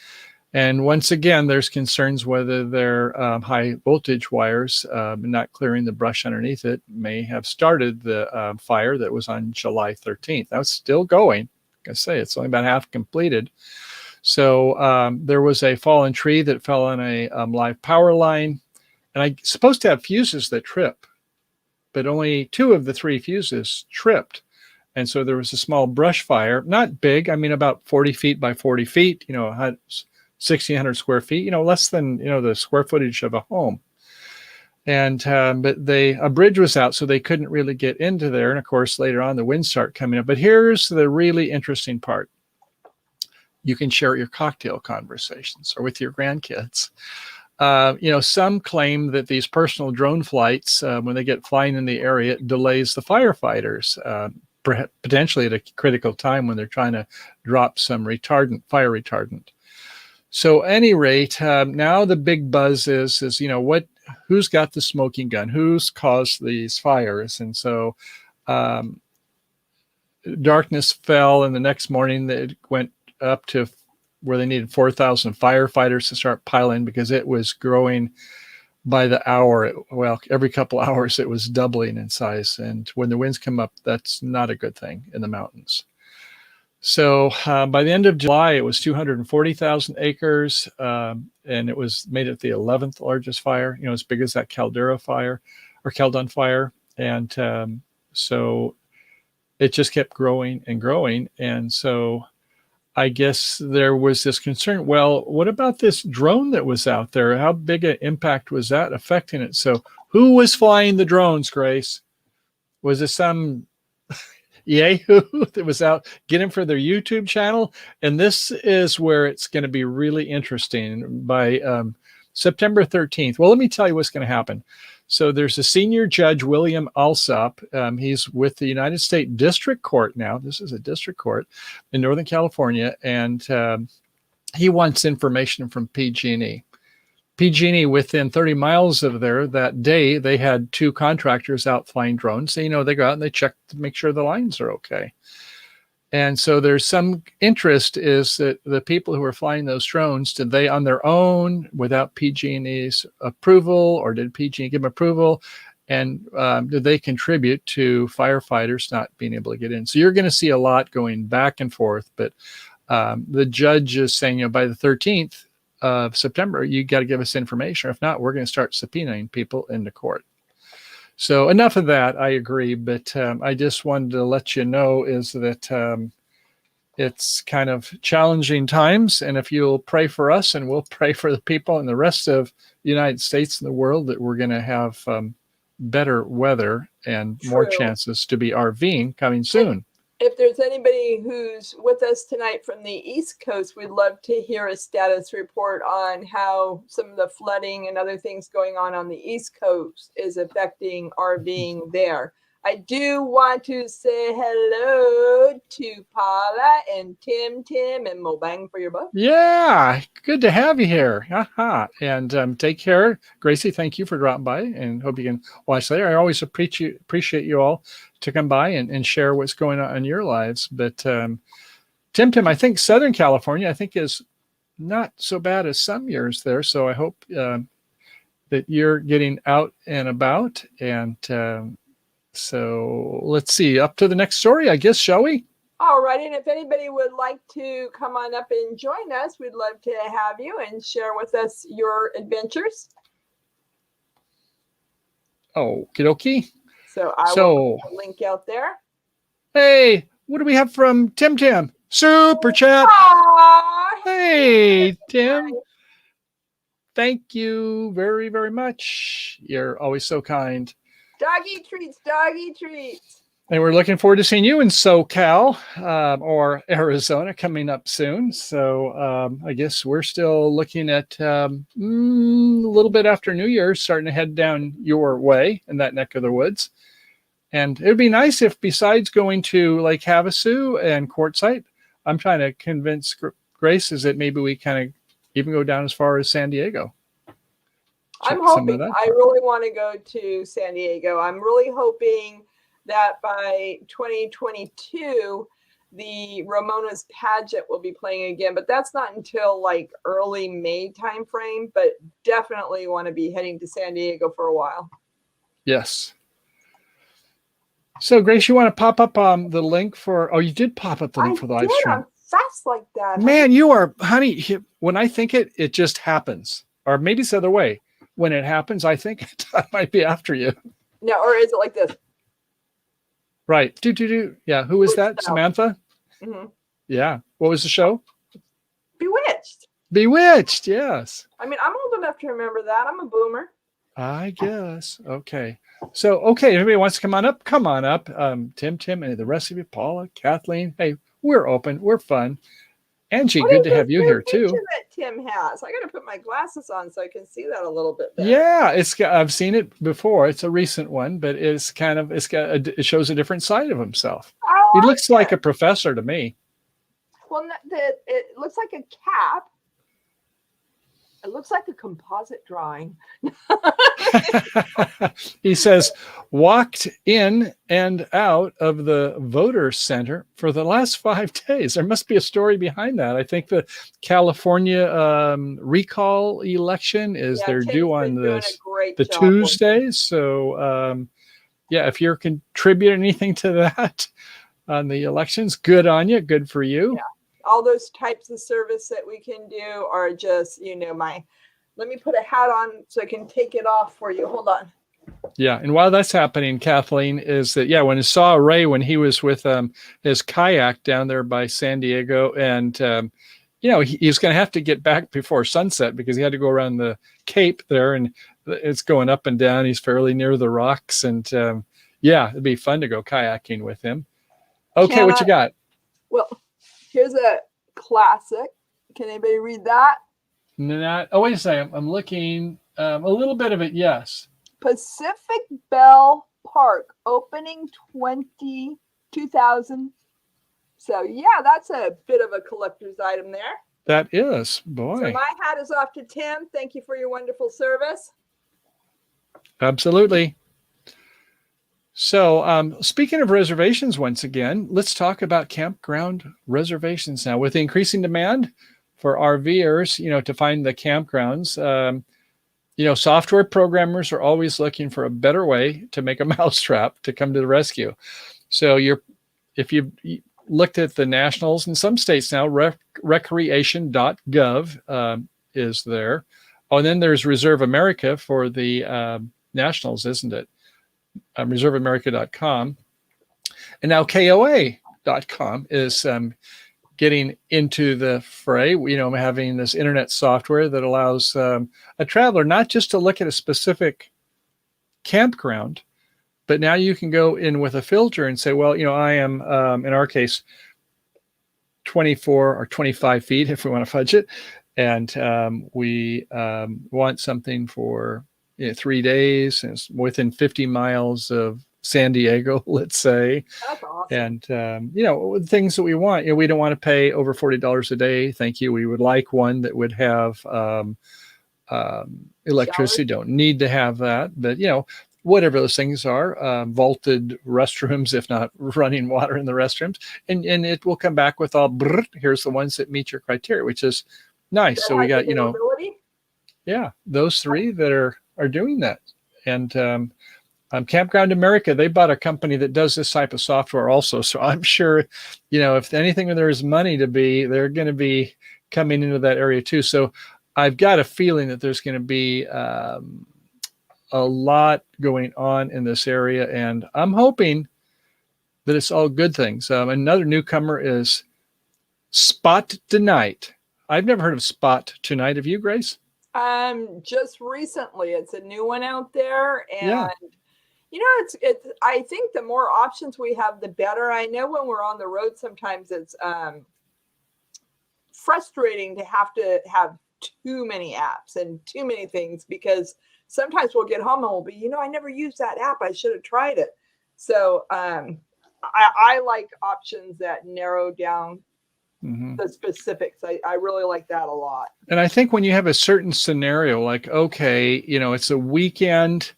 And once again, there's concerns whether their high voltage wires not clearing the brush underneath it may have started the fire that was on July 13th. That's still going. Like I say, it's only about half completed. So there was a fallen tree that fell on a live power line. And I'm supposed to have fuses that trip, but only 2 of the 3 fuses tripped. And so there was a small brush fire, not big. I mean, about 40 feet by 40 feet, had 1,600 square feet, less than, the square footage of a home. And, but a bridge was out, so they couldn't really get into there. And of course, later on, the winds start coming up. But here's the really interesting part. You can share your cocktail conversations or with your grandkids. Some claim that these personal drone flights, when they get flying in the area, it delays the firefighters, potentially at a critical time when they're trying to drop some fire retardant. So, at any rate, now the big buzz is who's got the smoking gun? Who's caused these fires? And so, darkness fell, and the next morning it went up to where they needed 4,000 firefighters to start piling because it was growing by the hour. Well, every couple hours it was doubling in size. And when the winds come up, that's not a good thing in the mountains. So by the end of July, it was 240,000 acres, and it was made it the 11th largest fire, as big as that Caldera fire or Caldon fire. And so it just kept growing and growing. And so I guess there was this concern. Well, what about this drone that was out there? How big an impact was that affecting it? So who was flying the drones, Grace? Was it some Yahoo that was out getting for their YouTube channel? And this is where it's going to be really interesting by September 13th. Well, let me tell you what's going to happen. So there's a senior judge, William Alsop. He's with the United States District Court now. This is a district court in Northern California. And he wants information from PG&E. PG&E, within 30 miles of there that day, they had 2 contractors out flying drones. So, they go out and they check to make sure the lines are okay. And so there's some interest is that the people who are flying those drones, did they on their own without PG&E's approval, or did PG&E give them approval? And did they contribute to firefighters not being able to get in? So you're going to see a lot going back and forth. But the judge is saying, by the 13th of September, you got to give us information. If not, we're going to start subpoenaing people into court. So enough of that. I agree, but I just wanted to let you know is that it's kind of challenging times, and if you'll pray for us, and we'll pray for the people in the rest of the United States and the world, that we're going to have better weather and more chances to be RVing coming soon. If there's anybody who's with us tonight from the East Coast, we'd love to hear a status report on how some of the flooding and other things going on the East Coast is affecting RVing there. I do want to say hello to Paula and Tim and Mo Bang for your buck. Yeah, good to have you here. And take care. Gracie, thank you for dropping by, and hope you can watch later. I always appreciate you all to come by and share what's going on in your lives. But Tim, I think Southern California, I think, is not so bad as some years there. So I hope that you're getting out and about. And so let's see, up to the next story, I guess, shall we? All right. And if anybody would like to come on up and join us, we'd love to have you and share with us your adventures. Okie dokie. So I will put a link out there. Hey, what do we have from Tim? Super chat. Hey, Tim. Thank you very, very much. You're always so kind. Doggy treats. And we're looking forward to seeing you in SoCal or Arizona coming up soon. So I guess we're still looking at a little bit after New Year's, starting to head down your way in that neck of the woods. And it would be nice if, besides going to Lake Havasu and Quartzite, I'm trying to convince Grace is that maybe we kind of even go down as far as San Diego. I'm hoping. I really want to go to San Diego. I'm really hoping that by 2022, the Ramona's pageant will be playing again, but that's not until like early May timeframe. But definitely want to be heading to San Diego for a while. Yes. So, Grace, you want to pop up the link for? Oh, you did pop up the link for the live stream. I'm fast like that. Man, you are, honey. When I think it just happens, or maybe it's the other way. When it happens, I think I might be after you. No, or is it like this? Right. Do. Yeah. Who was that? Samantha? Mm-hmm. Yeah. What was the show? Bewitched. Yes. I mean, I'm old enough to remember that. I'm a boomer. I guess. Okay. So, okay. Everybody wants to come on up. Come on up. Tim, and the rest of you, Paula, Kathleen. Hey, we're open. We're fun. Angie, good to have you here too. That Tim has. I got to put my glasses on so I can see that a little bit better. Yeah, I've seen it before. It's a recent one, but it shows a different side of himself. He looks like a professor to me. Well, it looks like a cap. It looks like a composite drawing. He says, walked in and out of the voter center for the last 5 days. There must be a story behind that. I think the California recall election is they're Tim's due on been doing a great the job with it. Tuesdays. So yeah, if you're contributing anything to that on the elections, good on you. Good for you. Yeah. All those types of service that we can do are just, let me put a hat on so I can take it off for you. Hold on. Yeah. And while that's happening, Kathleen, is that, yeah, when I saw Ray, when he was with his kayak down there by San Diego, and, he's going to have to get back before sunset because he had to go around the Cape there, and it's going up and down. He's fairly near the rocks. And yeah, it'd be fun to go kayaking with him. Okay. What you got? Well, here's a classic. Can anybody read that? Oh, wait a second. I'm looking a little bit of it. Yes. Pacific Bell Park opening 2000. So yeah, that's a bit of a collector's item there. That is, boy. So my hat is off to Tim. Thank you for your wonderful service. Absolutely. So speaking of reservations, once again, let's talk about campground reservations now. With the increasing demand for RVers, to find the campgrounds, software programmers are always looking for a better way to make a mousetrap to come to the rescue. So if you looked at the nationals in some states now, recreation.gov is there. Oh, and then there's Reserve America for the nationals, isn't it? reserveamerica.com. And now KOA.com is getting into the fray, having this internet software that allows a traveler not just to look at a specific campground, but now you can go in with a filter and say, well, I am, in our case, 24 or 25 feet, if we want to fudge it. And we want something for 3 days, and it's within 50 miles of San Diego, let's say. That's awesome. And, things that we want, we don't want to pay over $40 a day. Thank you. We would like one that would have electricity. Don't need to have that, but, whatever those things are, vaulted restrooms, if not running water in the restrooms. And it will come back with all, here's the ones that meet your criteria, which is nice. So we got, yeah, those 3 that are doing that. And Campground America, they bought a company that does this type of software also. So I'm sure, if anything, there is money to be, they're going to be coming into that area too. So I've got a feeling that there's going to be a lot going on in this area. And I'm hoping that it's all good things. Another newcomer is Spot Tonight. I've never heard of Spot Tonight. Have you, Grace? Just recently, it's a new one out there, and yeah. it's I think the more options we have, the better. I know when we're on the road, sometimes it's frustrating to have too many apps and too many things, because sometimes we'll get home and we'll be, I never used that app. I should have tried it. So I like options that narrow down the specifics. I really like that a lot. And I think when you have a certain scenario, like, okay, it's a weekend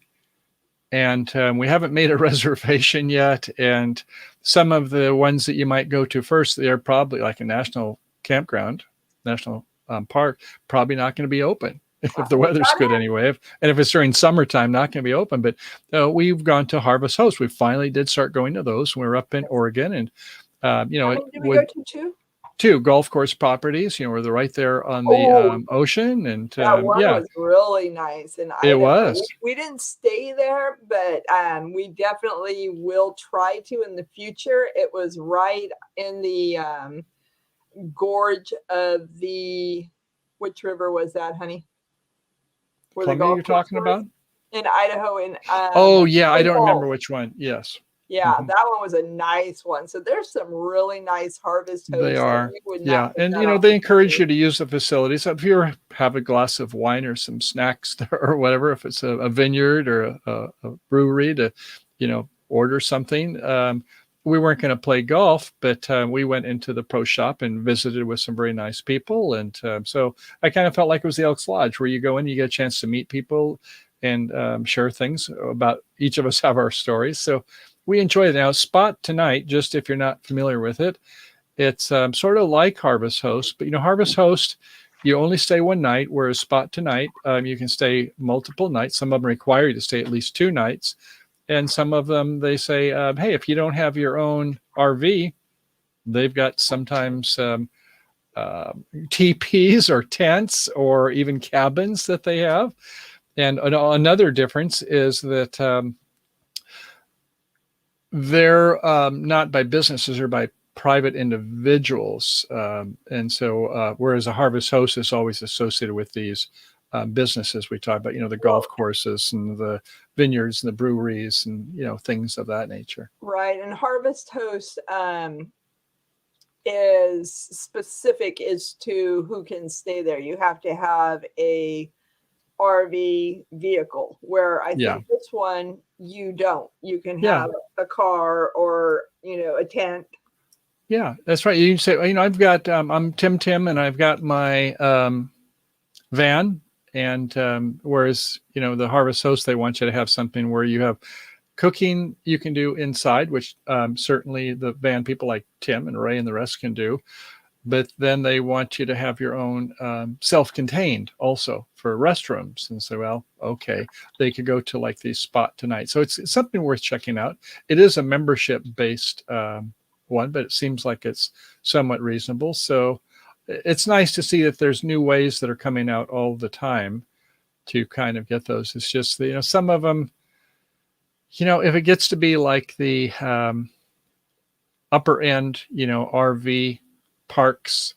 and we haven't made a reservation yet. And some of the ones that you might go to first, they're probably like a national campground, national park, probably not going to be open if the weather's good anyway. And if it's during summertime, not going to be open. But we've gone to Harvest Host. We finally did start going to those. We were up in Oregon, and How many did we go to? 2 golf course properties, they're right there on the ocean. And that one was really nice. And it was. We didn't stay there, but we definitely will try to in the future. It was right in the gorge of which river was that, honey? Columbia you're talking about? In Idaho. Oh, yeah. I don't remember which one. Yes. Yeah, that one was a nice one. So there's some really nice Harvest Hosts. They are. Yeah. And, they encourage you to use the facilities. So if you have a glass of wine or some snacks or whatever, if it's a vineyard or a brewery to, order something, we weren't going to play golf, but we went into the pro shop and visited with some very nice people. And so I kind of felt like it was the Elks Lodge, where you go in, you get a chance to meet people and share things about, each of us have our stories. So we enjoy it. Now, Spot Tonight, just if you're not familiar with it, it's sort of like Harvest Host, but Harvest Host, you only stay one night, whereas Spot Tonight, you can stay multiple nights. Some of them require you to stay at least 2 nights. And some of them, they say, hey, if you don't have your own RV, they've got sometimes teepees or tents or even cabins that they have. And another difference is that they're not by businesses, they're by private individuals. And so whereas a Harvest Host is always associated with these businesses we talk about, the golf courses and the vineyards and the breweries and, things of that nature. Right. And Harvest Host is specific as to who can stay there. You have to have a RV vehicle, where I think this one, you don't. You can have a car or, a tent. Yeah, that's right. You can say, I've got, I'm Tim, and I've got my van. And whereas, the Harvest Host, they want you to have something where you have cooking you can do inside, which certainly the van people like Tim and Ray and the rest can do. But then they want you to have your own self-contained also for restrooms. And so, well, okay, they could go to like the Spot Tonight. So it's something worth checking out. It is a membership-based one, but it seems like it's somewhat reasonable. So it's nice to see that there's new ways that are coming out all the time to kind of get those. It's just, some of them, if it gets to be like the upper end, RV parks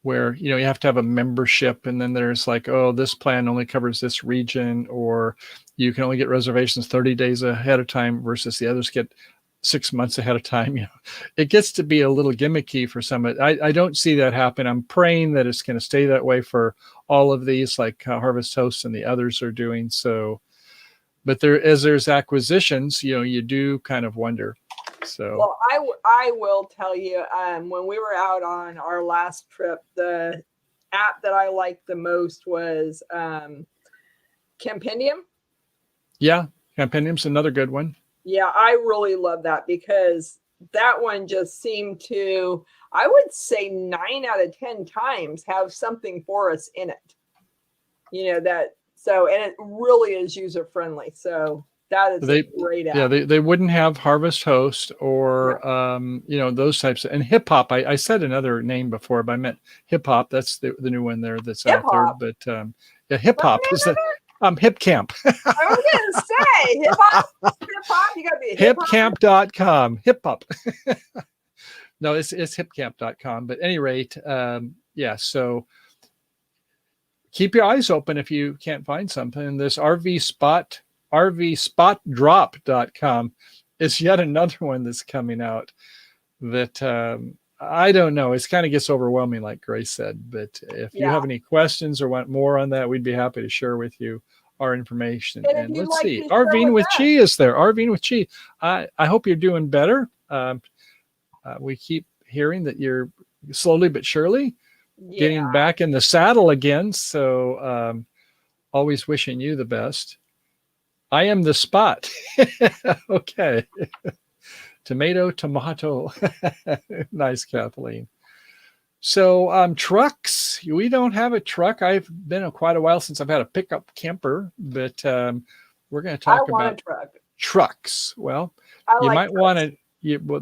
where, you have to have a membership, and then there's like, oh, this plan only covers this region, or you can only get reservations 30 days ahead of time versus the others get 6 months ahead of time. It gets to be a little gimmicky for some. I don't see that happen. I'm praying that it's going to stay that way for all of these, like Harvest Host and the others are doing. So, but there's acquisitions, you do kind of wonder. So, well, I will tell you, when we were out on our last trip, the app that I liked the most was Campendium. Yeah, Campendium's another good one. Yeah, I really love that, because that one just seemed to, I would say 9 out of 10 times, have something for us in it. And it really is user friendly. So that is a great app. Yeah, they wouldn't have Harvest Host or, those types. And Hip Hop, I said another name before, but I meant Hip Hop. That's the new one there that's out there. But Hip Hop is the... Hip Camp. I was going to say hip hop. You got to be hipcamp.com. Hip Hop. No, it's hipcamp.com. But at any rate, so keep your eyes open if you can't find something. This RVspotdrop.com is yet another one that's coming out that I don't know. It kind of gets overwhelming, like Grace said. But if you have any questions or want more on that, we'd be happy to share with you our information. And let's see. Arvine with Chi is there. Arvine with Chi. I hope you're doing better. We keep hearing that you're slowly but surely getting back in the saddle again. So always wishing you the best. I am the Spot. Okay. Tomato. Nice, Kathleen. So trucks, we don't have a truck. I've been quite a while since I've had a pickup camper, but we're going to talk about trucks. Well, you might want to,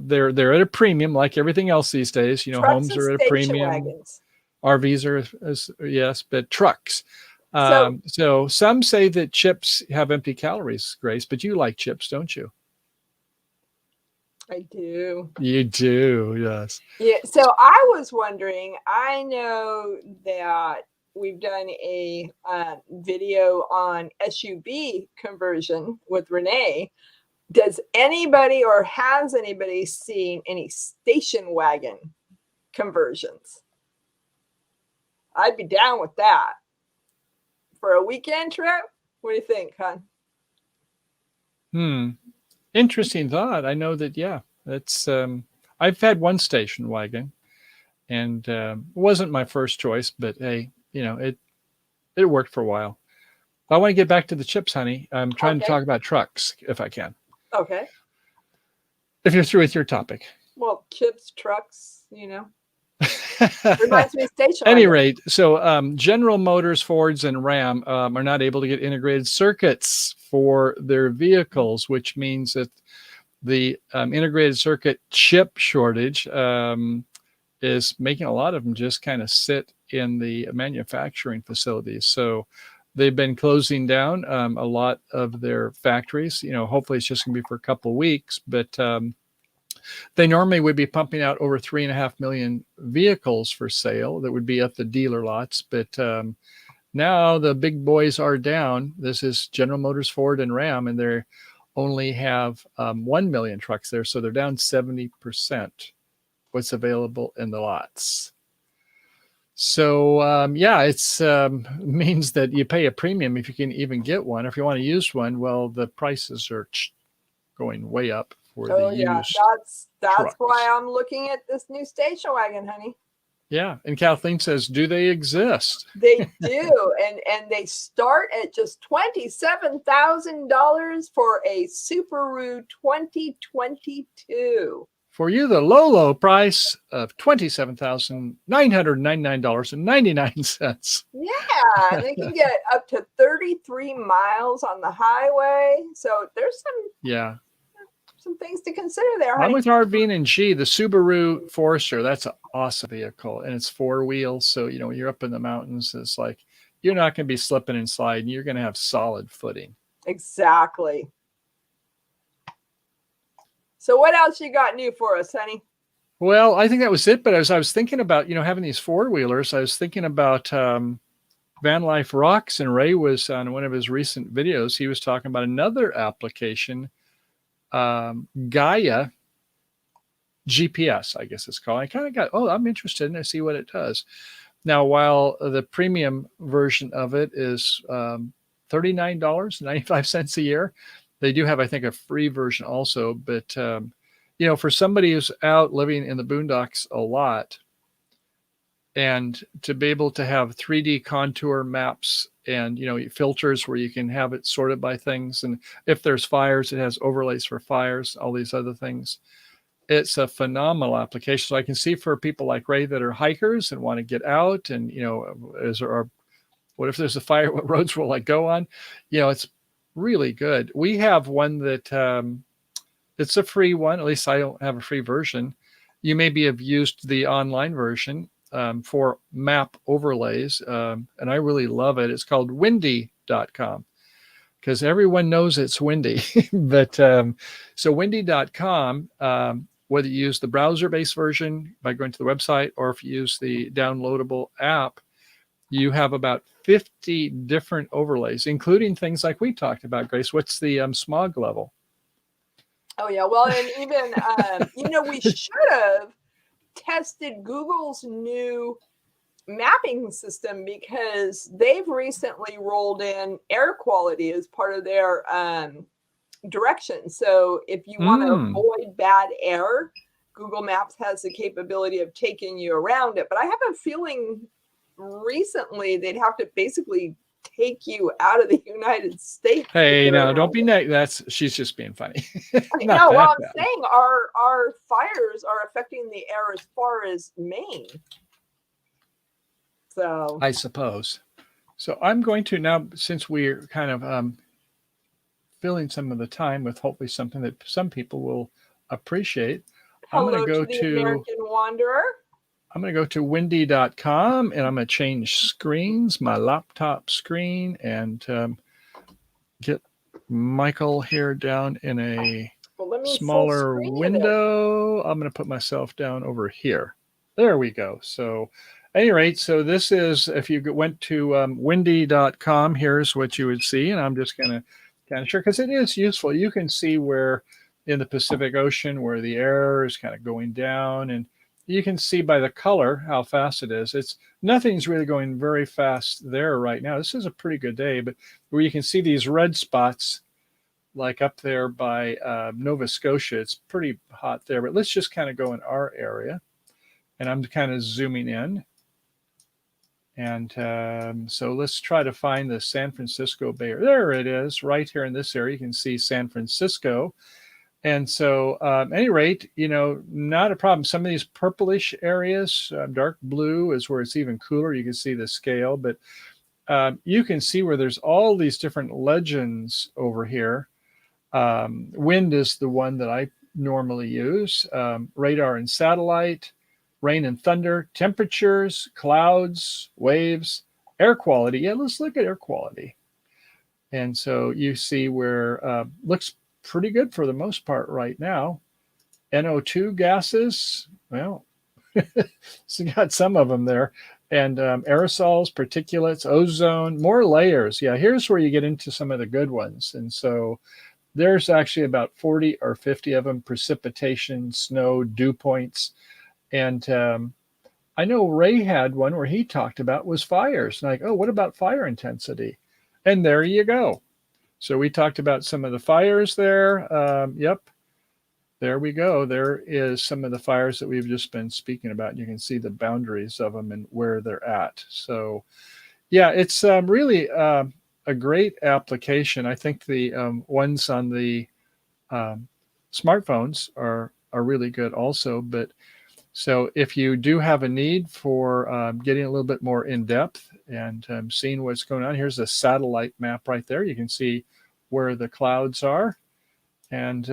they're at a premium like everything else these days. Trucks, homes are at a premium. Wagons. RVs are, yes, but trucks. So some say that chips have empty calories, Grace, but you like chips, don't you? I do. You do, yes. Yeah. So I was wondering, I know that we've done a video on SUV conversion with Renee. Does anybody or has anybody seen any station wagon conversions? I'd be down with that for a weekend trip. What do you think, hon? Interesting thought. I know that, It's I've had one station wagon, and it wasn't my first choice, but hey, it worked for a while. I want to get back to the chips, honey. I'm trying to talk about trucks if I can. Okay. If you're through with your topic. Well, chips, trucks, reminds me of station. At any rate, so General Motors, Fords, and Ram are not able to get integrated circuits for their vehicles, which means that the integrated circuit chip shortage is making a lot of them just kind of sit in the manufacturing facilities. So they've been closing down a lot of their factories. Hopefully it's just going to be for a couple of weeks, but they normally would be pumping out over 3.5 million vehicles for sale that would be at the dealer lots. But now the big boys are down. This is General Motors, Ford, and Ram, and they only have 1 million trucks there. So they're down 70% what's available in the lots. So it's means that you pay a premium if you can even get one. If you want to use one, well, the prices are going way up for the used. That's trucks. why I'm looking at this new station wagon, honey. Yeah, and Kathleen says, do they exist? They do, and they start at just $27,000 for a Subaru 2022. For you, the low price of $27,999.99. Yeah, and they can get up to 33 miles on the highway. So there's some things to consider there, honey. I'm with RV and G, the Subaru Forester. That's an awesome vehicle, and it's 4 wheels. So when you're up in the mountains, it's like you're not going to be slipping and sliding. You're going to have solid footing. Exactly. So what else you got new for us, honey? Well, I think that was it. But as I was thinking about, having these 4-wheelers, I was thinking about Van Life Rocks, and Ray was on one of his recent videos. He was talking about another application, Gaia GPS, I guess it's called. I kind of got, I'm interested in it, see what it does. Now, while the premium version of it is $39.95 a year, they do have, I think, a free version also. But, for somebody who's out living in the boondocks a lot, and to be able to have 3D contour maps and, filters where you can have it sorted by things. And if there's fires, it has overlays for fires, all these other things. It's a phenomenal application. So I can see for people like Ray that are hikers and want to get out and, what if there's a fire? What roads will I go on? It's really good. We have one that it's a free one. At least I don't have a free version. You maybe have used the online version for map overlays, and I really love it. It's called windy.com because everyone knows it's windy. But so windy.com, whether you use the browser-based version by going to the website or if you use the downloadable app, you have about 50 different overlays, including things like we talked about, Grace. What's the smog level? Oh, yeah. Well, and even, we should have tested Google's new mapping system because they've recently rolled in air quality as part of their directions. So if you want to avoid bad air, Google Maps has the capability of taking you around it. But I have a feeling recently they'd have to basically take you out of the United States. Hey, no, don't be negative. She's just being funny. No, well, I'm saying our fires are affecting the air as far as Maine. So I suppose. So I'm going to now, since we're kind of filling some of the time with hopefully something that some people will appreciate. Hello, I'm going to go to American Wanderer. I'm going to go to windy.com and I'm going to change screens, my laptop screen, and get Michael here down in a smaller window. I'm going to put myself down over here. There we go. So at any rate, so this is, if you went to windy.com, here's what you would see. And I'm just going to kind of share because it is useful. You can see where in the Pacific Ocean where the air is kind of going down, and you can see by the color how fast it is. Nothing's really going very fast there right now. This is a pretty good day, but where you can see these red spots, like up there by Nova Scotia. It's pretty hot there, but let's just kind of go in our area. And I'm kind of zooming in. And so let's try to find the San Francisco Bay Area. There it is, right here in this area. You can see San Francisco. And so at any rate, not a problem. Some of these purplish areas, dark blue is where it's even cooler. You can see the scale, but you can see where there's all these different legends over here. Wind is the one that I normally use. Radar and satellite, rain and thunder, temperatures, clouds, waves, air quality. Yeah, let's look at air quality. And so you see where looks pretty good for the most part right now. NO2 gases, well, so you got some of them there. And aerosols, particulates, ozone, more layers. Yeah, here's where you get into some of the good ones. And so there's actually about 40 or 50 of them: precipitation, snow, dew points. And I know Ray had one where he talked about was fires. Like, oh, what about fire intensity? And there you go. So we talked about some of the fires there. Yep. There we go. There is some of the fires that we've just been speaking about. You can see the boundaries of them and where they're at. So, yeah, it's really a great application. I think the ones on the smartphones are really good also. But so if you do have a need for getting a little bit more in depth and seeing what's going on, here's a satellite map right there. You can see where the clouds are. And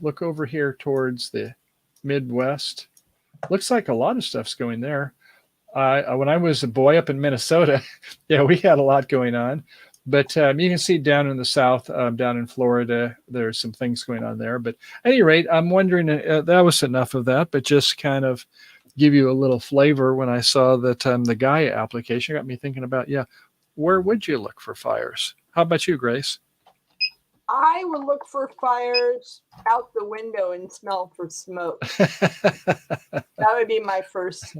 look over here towards the Midwest. Looks like a lot of stuff's going there. When I was a boy up in Minnesota, yeah, we had a lot going on. But you can see down in the South, down in Florida, there's some things going on there. But at any rate, I'm wondering, that was enough of that, but just kind of give you a little flavor. When I saw that the Gaia application, got me thinking about, yeah, where would you look for fires? How about you, Grace? I would look for fires out the window and smell for smoke. That would be my first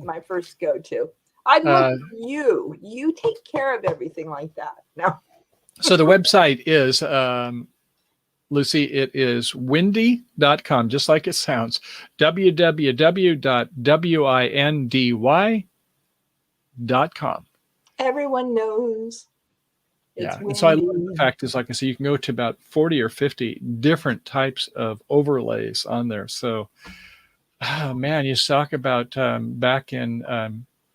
go-to. I'd look at you. You take care of everything like that. No. So the website is, Lucy, it is windy.com, just like it sounds. www.windy.com. Everyone knows. Yeah, and so I love the fact is, like I said, you can go to about 40 or 50 different types of overlays on there. So, oh man, you talk about back in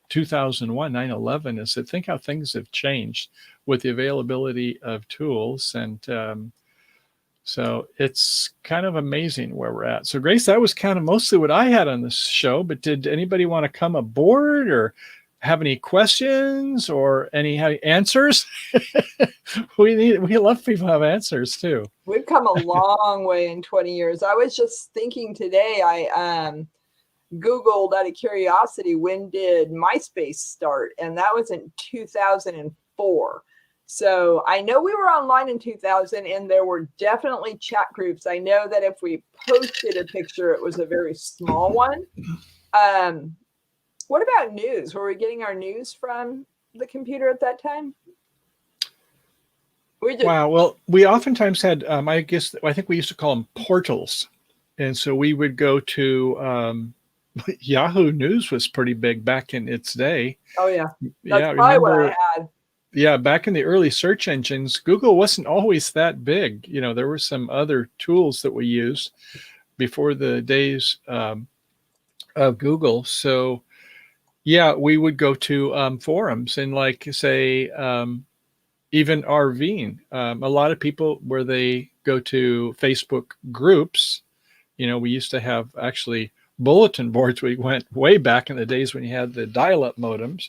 2001, 9/11, is that think how things have changed with the availability of tools. And so it's kind of amazing where we're at. So Grace, that was kind of mostly what I had on this show, but did anybody want to come aboard or have any questions or any answers? We love people who have answers too. We've come a long way in 20 years. I was just thinking today, I Googled out of curiosity, when did Myspace start? And that was in 2004. So I know we were online in 2000 and there were definitely chat groups. I know that if we posted a picture, it was a very small one. What about news? Were we getting our news from the computer at that time? Wow. Well, we oftentimes had, I think we used to call them portals. And so we would go to Yahoo News was pretty big back in its day. Oh, yeah. That's probably what I had. Yeah, back in the early search engines, Google wasn't always that big. There were some other tools that we used before the days of Google. So, yeah, we would go to forums and like say, even RVing. A lot of people where they go to Facebook groups, we used to have actually bulletin boards. We went way back in the days when you had the dial-up modems.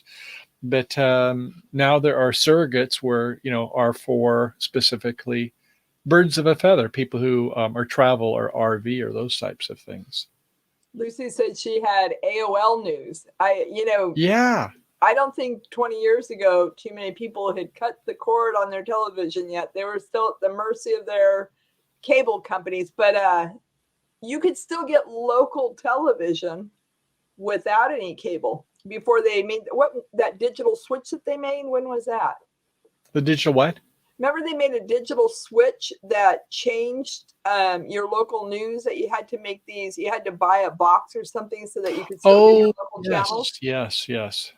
But now there are surrogates where, are for specifically birds of a feather, people who are travel or RV or those types of things. Lucy said she had AOL News. Yeah. I don't think 20 years ago, too many people had cut the cord on their television yet. They were still at the mercy of their cable companies, but you could still get local television without any cable before they made that digital switch that they made. When was that? The digital what? Remember they made a digital switch that changed your local news, that you had to make these, you had to buy a box or something so that you could still get your local channels? Yes.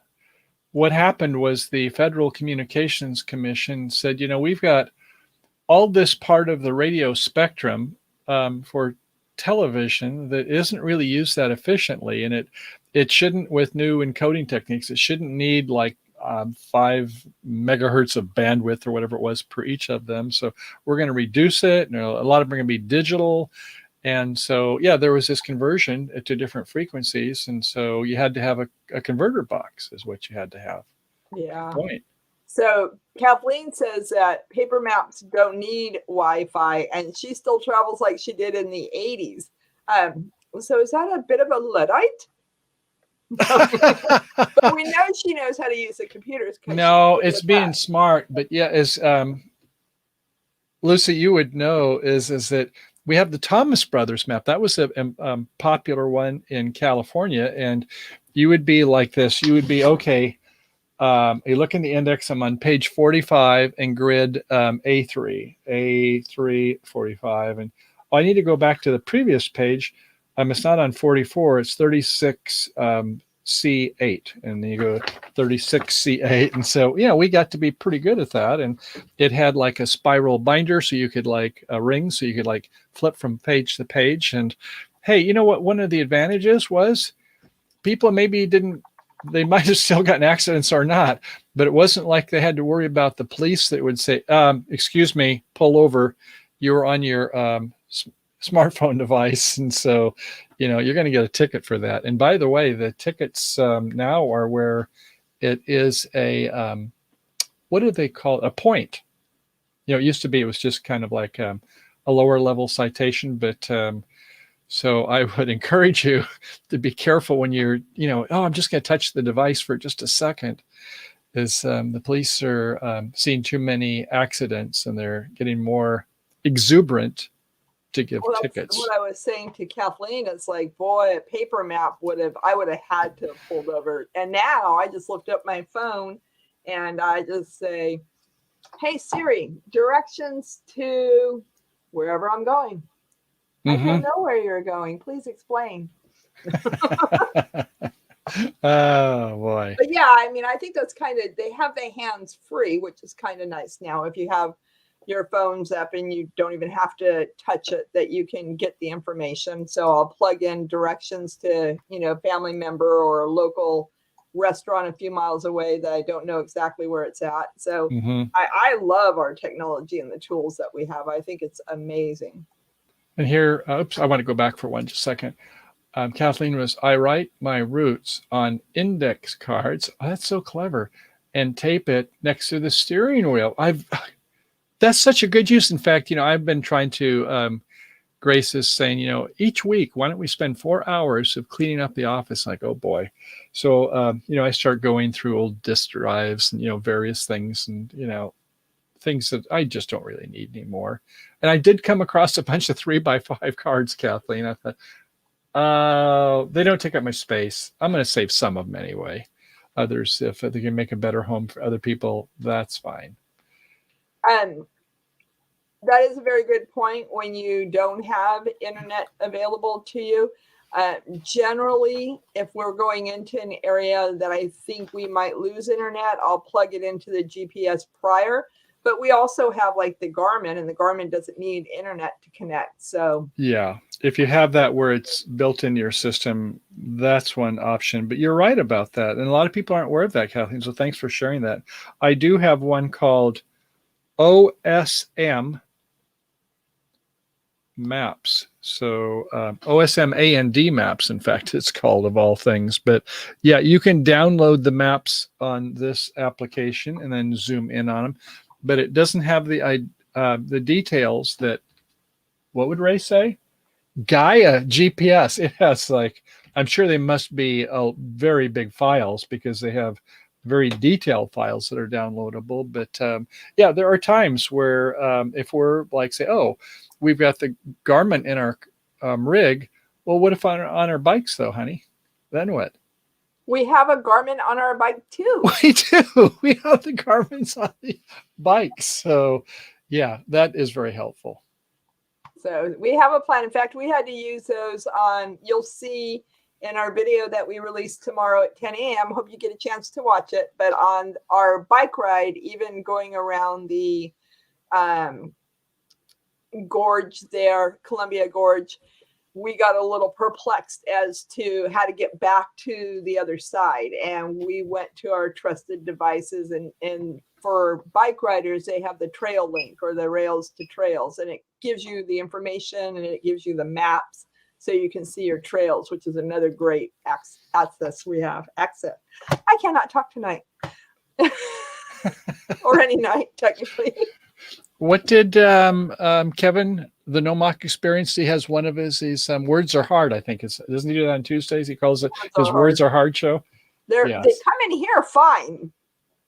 What happened was the Federal Communications Commission said, we've got all this part of the radio spectrum for television that isn't really used that efficiently. And it shouldn't, with new encoding techniques, it shouldn't need like 5 megahertz of bandwidth or whatever it was per each of them. So we're going to reduce it. And a lot of them are going to be digital. And so, there was this conversion to different frequencies. And so you had to have a converter box is what you had to have. Yeah. Point. So Kathleen says that paper maps don't need Wi-Fi, and she still travels like she did in the 80s. So is that a bit of a Luddite? But we know she knows how to use the computers. No, it's being smart. But as Lucy, you would know, is that we have the Thomas Brothers map. That was a popular one in California. And you would be like this. You would be, okay, you look in the index, I'm on page 45 and grid A3, 45. And I need to go back to the previous page. It's not on 44, it's 36 C8. And then you go 36 C8. And so, we got to be pretty good at that. And it had like a spiral binder, so you could like a ring, so you could like flip from page to page. And hey, you know what? One of the advantages was people maybe they might have still gotten accidents or not, but it wasn't like they had to worry about the police that would say, excuse me, pull over. You're on your smartphone device. And so, you're going to get a ticket for that. And by the way, the tickets now are where it is a, what do they call it? A point. It used to be, it was just kind of like a lower level citation, but so I would encourage you to be careful when you're, I'm just going to touch the device for just a second, is the police are seeing too many accidents and they're getting more exuberant to give tickets. What I was saying to Kathleen is like, boy, a paper map I would have had to have pulled over. And now I just looked up my phone and I just say, hey, Siri, directions to wherever I'm going. I don't know where you're going. Please explain. Oh, boy. But I think that's they have their hands free, which is kind of nice now. If you have your phones up and you don't even have to touch it, that you can get the information. So I'll plug in directions to, family member or a local restaurant a few miles away that I don't know exactly where it's at. So I love our technology and the tools that we have. I think it's amazing. And here, I want to go back for just a second. Kathleen I write my routes on index cards. Oh, that's so clever. And tape it next to the steering wheel. That's such a good use. In fact, I've been trying to, Grace is saying, each week, why don't we spend 4 hours of cleaning up the office? Like, oh boy. So, I start going through old disk drives and, various things and, things that I just don't really need anymore. And I did come across a bunch of 3x5 cards, Kathleen. I thought, they don't take up much space. I'm going to save some of them anyway. Others, if they can make a better home for other people, that's fine. That is a very good point. When you don't have internet available to you, generally, if we're going into an area that I think we might lose internet, I'll plug it into the GPS prior. But we also have like the Garmin, and the Garmin doesn't need internet to connect. So if you have that where it's built into your system, that's one option. But you're right about that. And a lot of people aren't aware of that, Kathleen. So thanks for sharing that. I do have one called OSM Maps. So OSM A&D Maps, in fact, it's called, of all things. But you can download the maps on this application and then zoom in on them. But it doesn't have the details that, what would Ray say? Gaia GPS. It has I'm sure they must be very big files because they have very detailed files that are downloadable. But there are times where if we're say, oh, we've got the Garmin in our rig. Well, what if on our bikes though, honey? Then what? We have a Garmin on our bike too. We do. We have the Garmin's on the bikes. So, yeah, that is very helpful. So we have a plan. In fact, we had to use those on, you'll see in our video that we release tomorrow at 10 a.m. Hope you get a chance to watch it. But on our bike ride, even going around the gorge there, Columbia Gorge, we got a little perplexed as to how to get back to the other side. And we went to our trusted devices, and for bike riders, they have the trail link or the rails to trails, and it gives you the information and it gives you the maps so you can see your trails, which is another great access we have. Access. I cannot talk tonight or any night, technically. What did Kevin, the No Mock Experience, he has one of his Words Are Hard, I think. Doesn't he do that on Tuesdays? He calls it his Words Are Hard show. They come in here fine.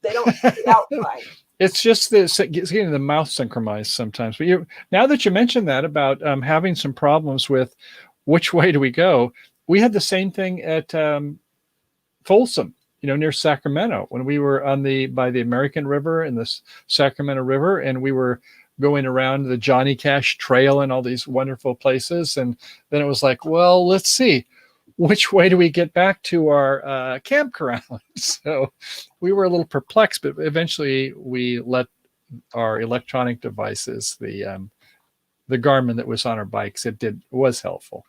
They don't sit out fine. It's just this getting the mouth synchronized sometimes. But now that you mentioned that about having some problems with which way do we go, we had the same thing at Folsom, near Sacramento, when we were by the American River and the Sacramento River, and we were going around the Johnny Cash Trail and all these wonderful places. And then it was like, well, let's see, which way do we get back to our campground? So we were a little perplexed, but eventually we let our electronic devices, the Garmin that was on our bikes, it was helpful.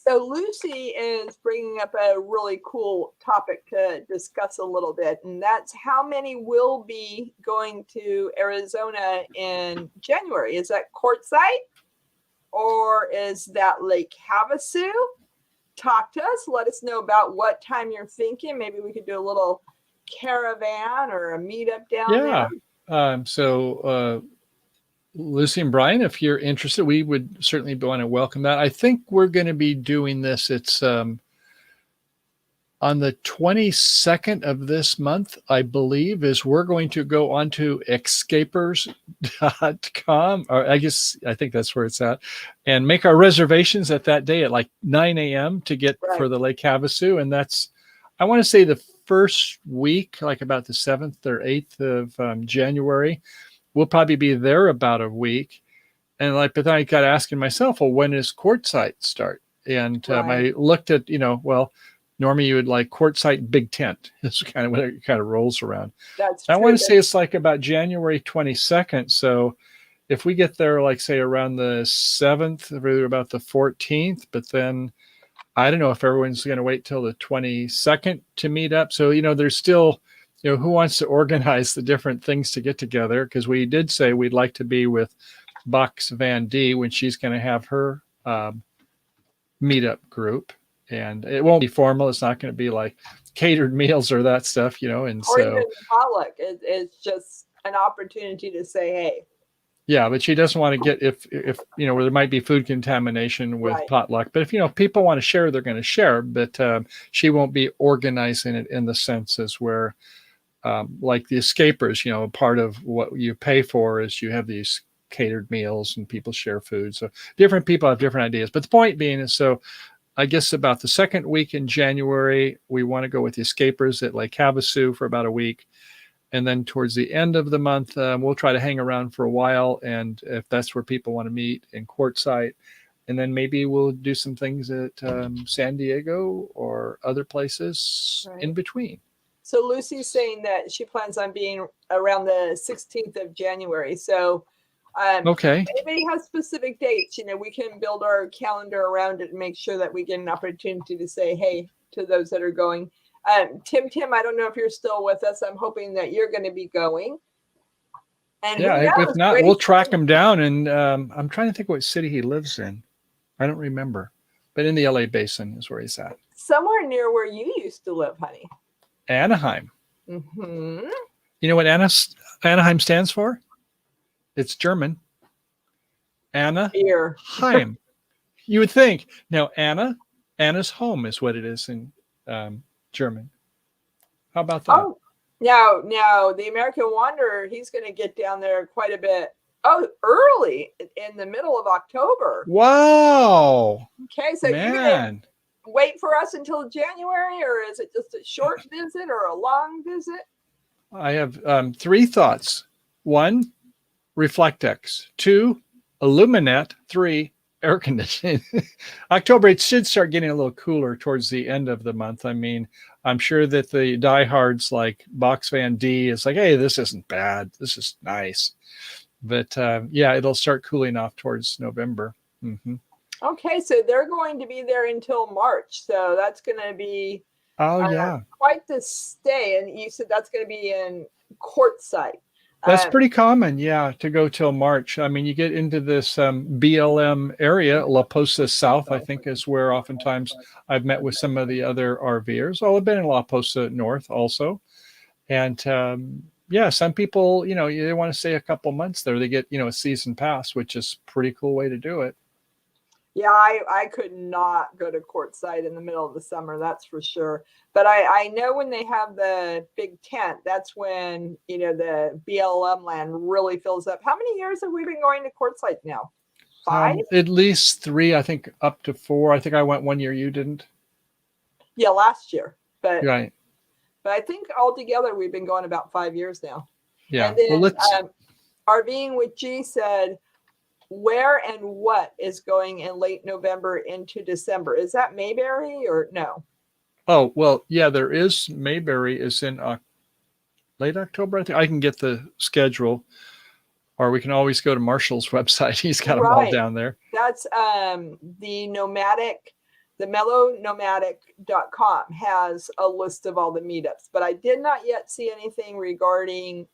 So Lucy is bringing up a really cool topic to discuss a little bit, and that's how many will be going to Arizona in January. Is that Quartzite or is that Lake Havasu? Talk to us. Let us know about what time you're thinking. Maybe we could do a little caravan or a meetup down there. So Lucy and Brian, if you're interested, we would certainly want to welcome that. I think we're going to be doing this. It's on the 22nd of this month, I believe, is we're going to go onto escapers.com, or I think that's where it's at, and make our reservations at that day at like 9 a.m. to get for the Lake Havasu. And that's, I want to say, the first week, like about the 7th or 8th of January. We'll probably be there about a week. And but then I got asking myself, well, when does Quartzite start? And I looked at, normally you would like Quartzite big tent. It's kind of what it kind of rolls around. That's I want to say it's like about January 22nd. So if we get there, like say around the 7th, or about the 14th, but then I don't know if everyone's going to wait till the 22nd to meet up. So, there's still, who wants to organize the different things to get together? Because we did say we'd like to be with Box Van D when she's going to have her meetup group. And it won't be formal. It's not going to be like catered meals or that stuff, And or even potluck. It's just an opportunity to say, hey. Yeah, but she doesn't want to get, if where there might be food contamination with potluck. But if, people want to share, they're going to share. But she won't be organizing it in the sense as where, like the escapers, part of what you pay for is you have these catered meals and people share food. So different people have different ideas. But the point being is, so I guess about the second week in January, we want to go with the escapers at Lake Havasu for about a week. And then towards the end of the month, we'll try to hang around for a while. And if that's where people want to meet, in Quartzite. And then maybe we'll do some things at San Diego or other places in between. So Lucy's saying that she plans on being around the 16th of January. So if anybody has specific dates, we can build our calendar around it and make sure that we get an opportunity to say, hey, to those that are going. Tim, I don't know if you're still with us. I'm hoping that you're going to be going. And if not, we'll track him down. And I'm trying to think what city he lives in. I don't remember. But in the LA Basin is where he's at. Somewhere near where you used to live, honey. Anaheim. Mm-hmm. You know what Anaheim stands for? It's German. Anaheim. You would think. Now, Anna's home is what it is in German. How about that? Oh, now the American Wanderer, he's going to get down there quite a bit. Oh, early in the middle of October. Wow. Okay, so man. wait for us until January, or is it just a short visit or a long visit? I have 3 thoughts. 1, Reflectex. 2, Illuminet. 3, air conditioning. October, it should start getting a little cooler towards the end of the month. I mean, I'm sure that the diehards like Box Van D is like, hey, this isn't bad. This is nice. But yeah, it'll start cooling off towards November. Mm-hmm. Okay, so they're going to be there until March. So that's going to be Yeah. quite the stay. And you said that's going to be in Quartzite. That's pretty common, yeah, to go till March. I mean, you get into this BLM area, La Posa South, I think is where oftentimes I've met with some of the other RVers. I've been in La Posa North also. And yeah, some people, they want to stay a couple months there. They get, a season pass, which is a pretty cool way to do it. Yeah, I could not go to Quartzite in the middle of the summer, that's for sure. But I know when they have the big tent, that's when, the BLM land really fills up. How many years have we been going to Quartzite now? 5? At least 3, I think up to 4. I think I went one year, you didn't? Yeah, last year. But right. But I think altogether we've been going about 5 years now. Yeah. And then well, let's... RVing with G said, where and what is going in late November into December? Is that Mayberry or no? Oh, well, yeah, there is. Mayberry is in late October. I think I can get the schedule, or we can always go to Marshall's website. He's got them all down there. That's the mellownomadic.com has a list of all the meetups, but I did not yet see anything regarding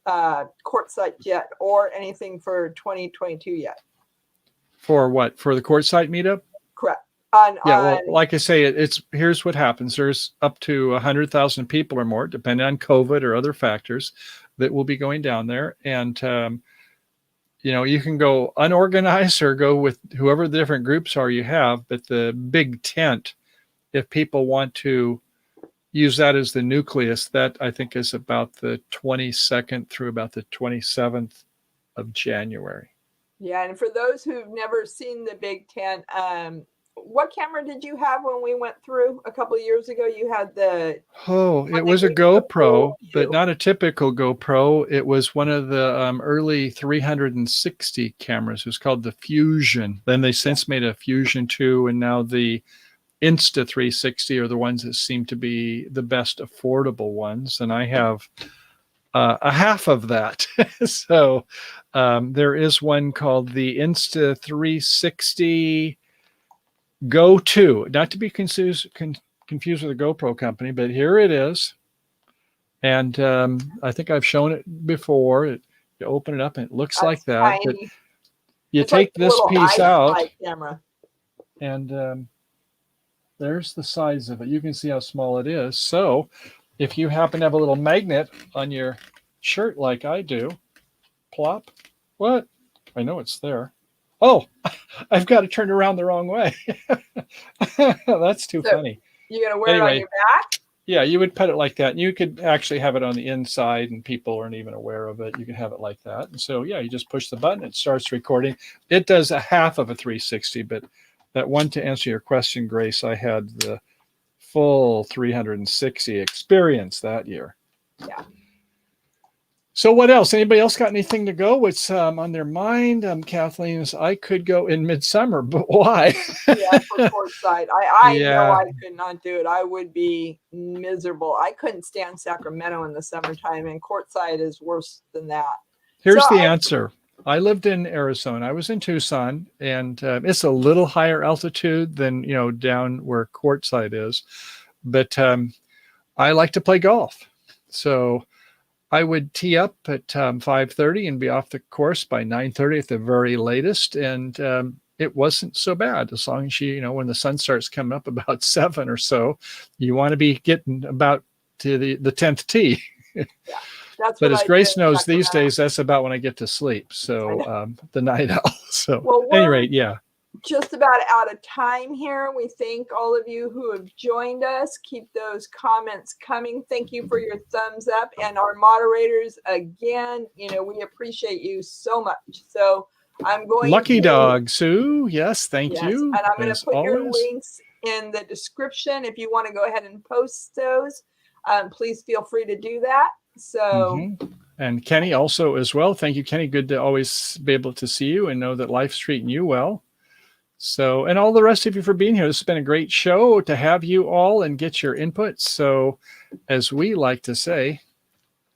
Quartzite yet, or anything for 2022 yet. For what? For the Quartzite meetup? Correct. Well, like I say, here's what happens. There's up to 100,000 people or more, depending on COVID or other factors, that will be going down there. And, you can go unorganized or go with whoever the different groups are you have. But the big tent, if people want to use that as the nucleus, that I think is about the 22nd through about the 27th of January. Yeah, and for those who've never seen the big tent, what camera did you have when we went through a couple of years ago? You had it was a GoPro, but not a typical GoPro. It was one of the early 360 cameras. It was called the Fusion. Then they since made a Fusion 2, and now the Insta 360 are the ones that seem to be the best affordable ones. And I have a half of that. So there is one called the Insta 360 Go 2, not to be confused with the GoPro company, but here it is. And I think I've shown it before. You open it up and it looks like that. But you take this piece out, and there's the size of it. You can see how small it is. So if you happen to have a little magnet on your shirt like I do, plop. What? I know it's there. Oh, I've got to turn around the wrong way. That's too funny. You're going to wear it on your back? Yeah, you would put it like that. You could actually have it on the inside and people aren't even aware of it. You can have it like that. And so, yeah, you just push the button. It starts recording. It does a half of a 360, but that one, to answer your question, Grace, I had the full 360 experience that year. Yeah. So what else? Anybody else got anything to go? What's on their mind? Kathleen's, I could go in midsummer, but why? Yeah, for Quartzite. I know I could not do it. I would be miserable. I couldn't stand Sacramento in the summertime, and Quartzite is worse than that. Here's the answer. I lived in Arizona. I was in Tucson, and it's a little higher altitude than, down where Quartzite is. But I like to play golf. So I would tee up at 5:30 and be off the course by 9:30 at the very latest. And it wasn't so bad as long as when the sun starts coming up about 7 or so, you want to be getting about to the 10th tee. Yeah. But as Grace knows, these days, that's about when I get to sleep. So the night owl. So at any rate, yeah. Just about out of time here. We thank all of you who have joined us. Keep those comments coming. Thank you for your thumbs up. And our moderators, again, we appreciate you so much. So I'm going Lucky to, dog, Sue. Yes, thank yes, you. and I'm going as to put your always. links in the description. If you want to go ahead and post those, please feel free to do that. So, And Kenny also as well. Thank you, Kenny. Good to always be able to see you and know that life's treating you well. So, and all the rest of you for being here. This has been a great show to have you all and get your input. So, as we like to say,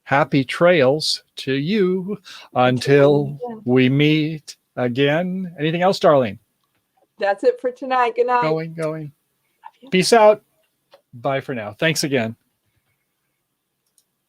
happy trails to you until we meet again. Anything else, darling? that's it for tonight. Good night. Going. Peace out. Bye for now. Thanks again.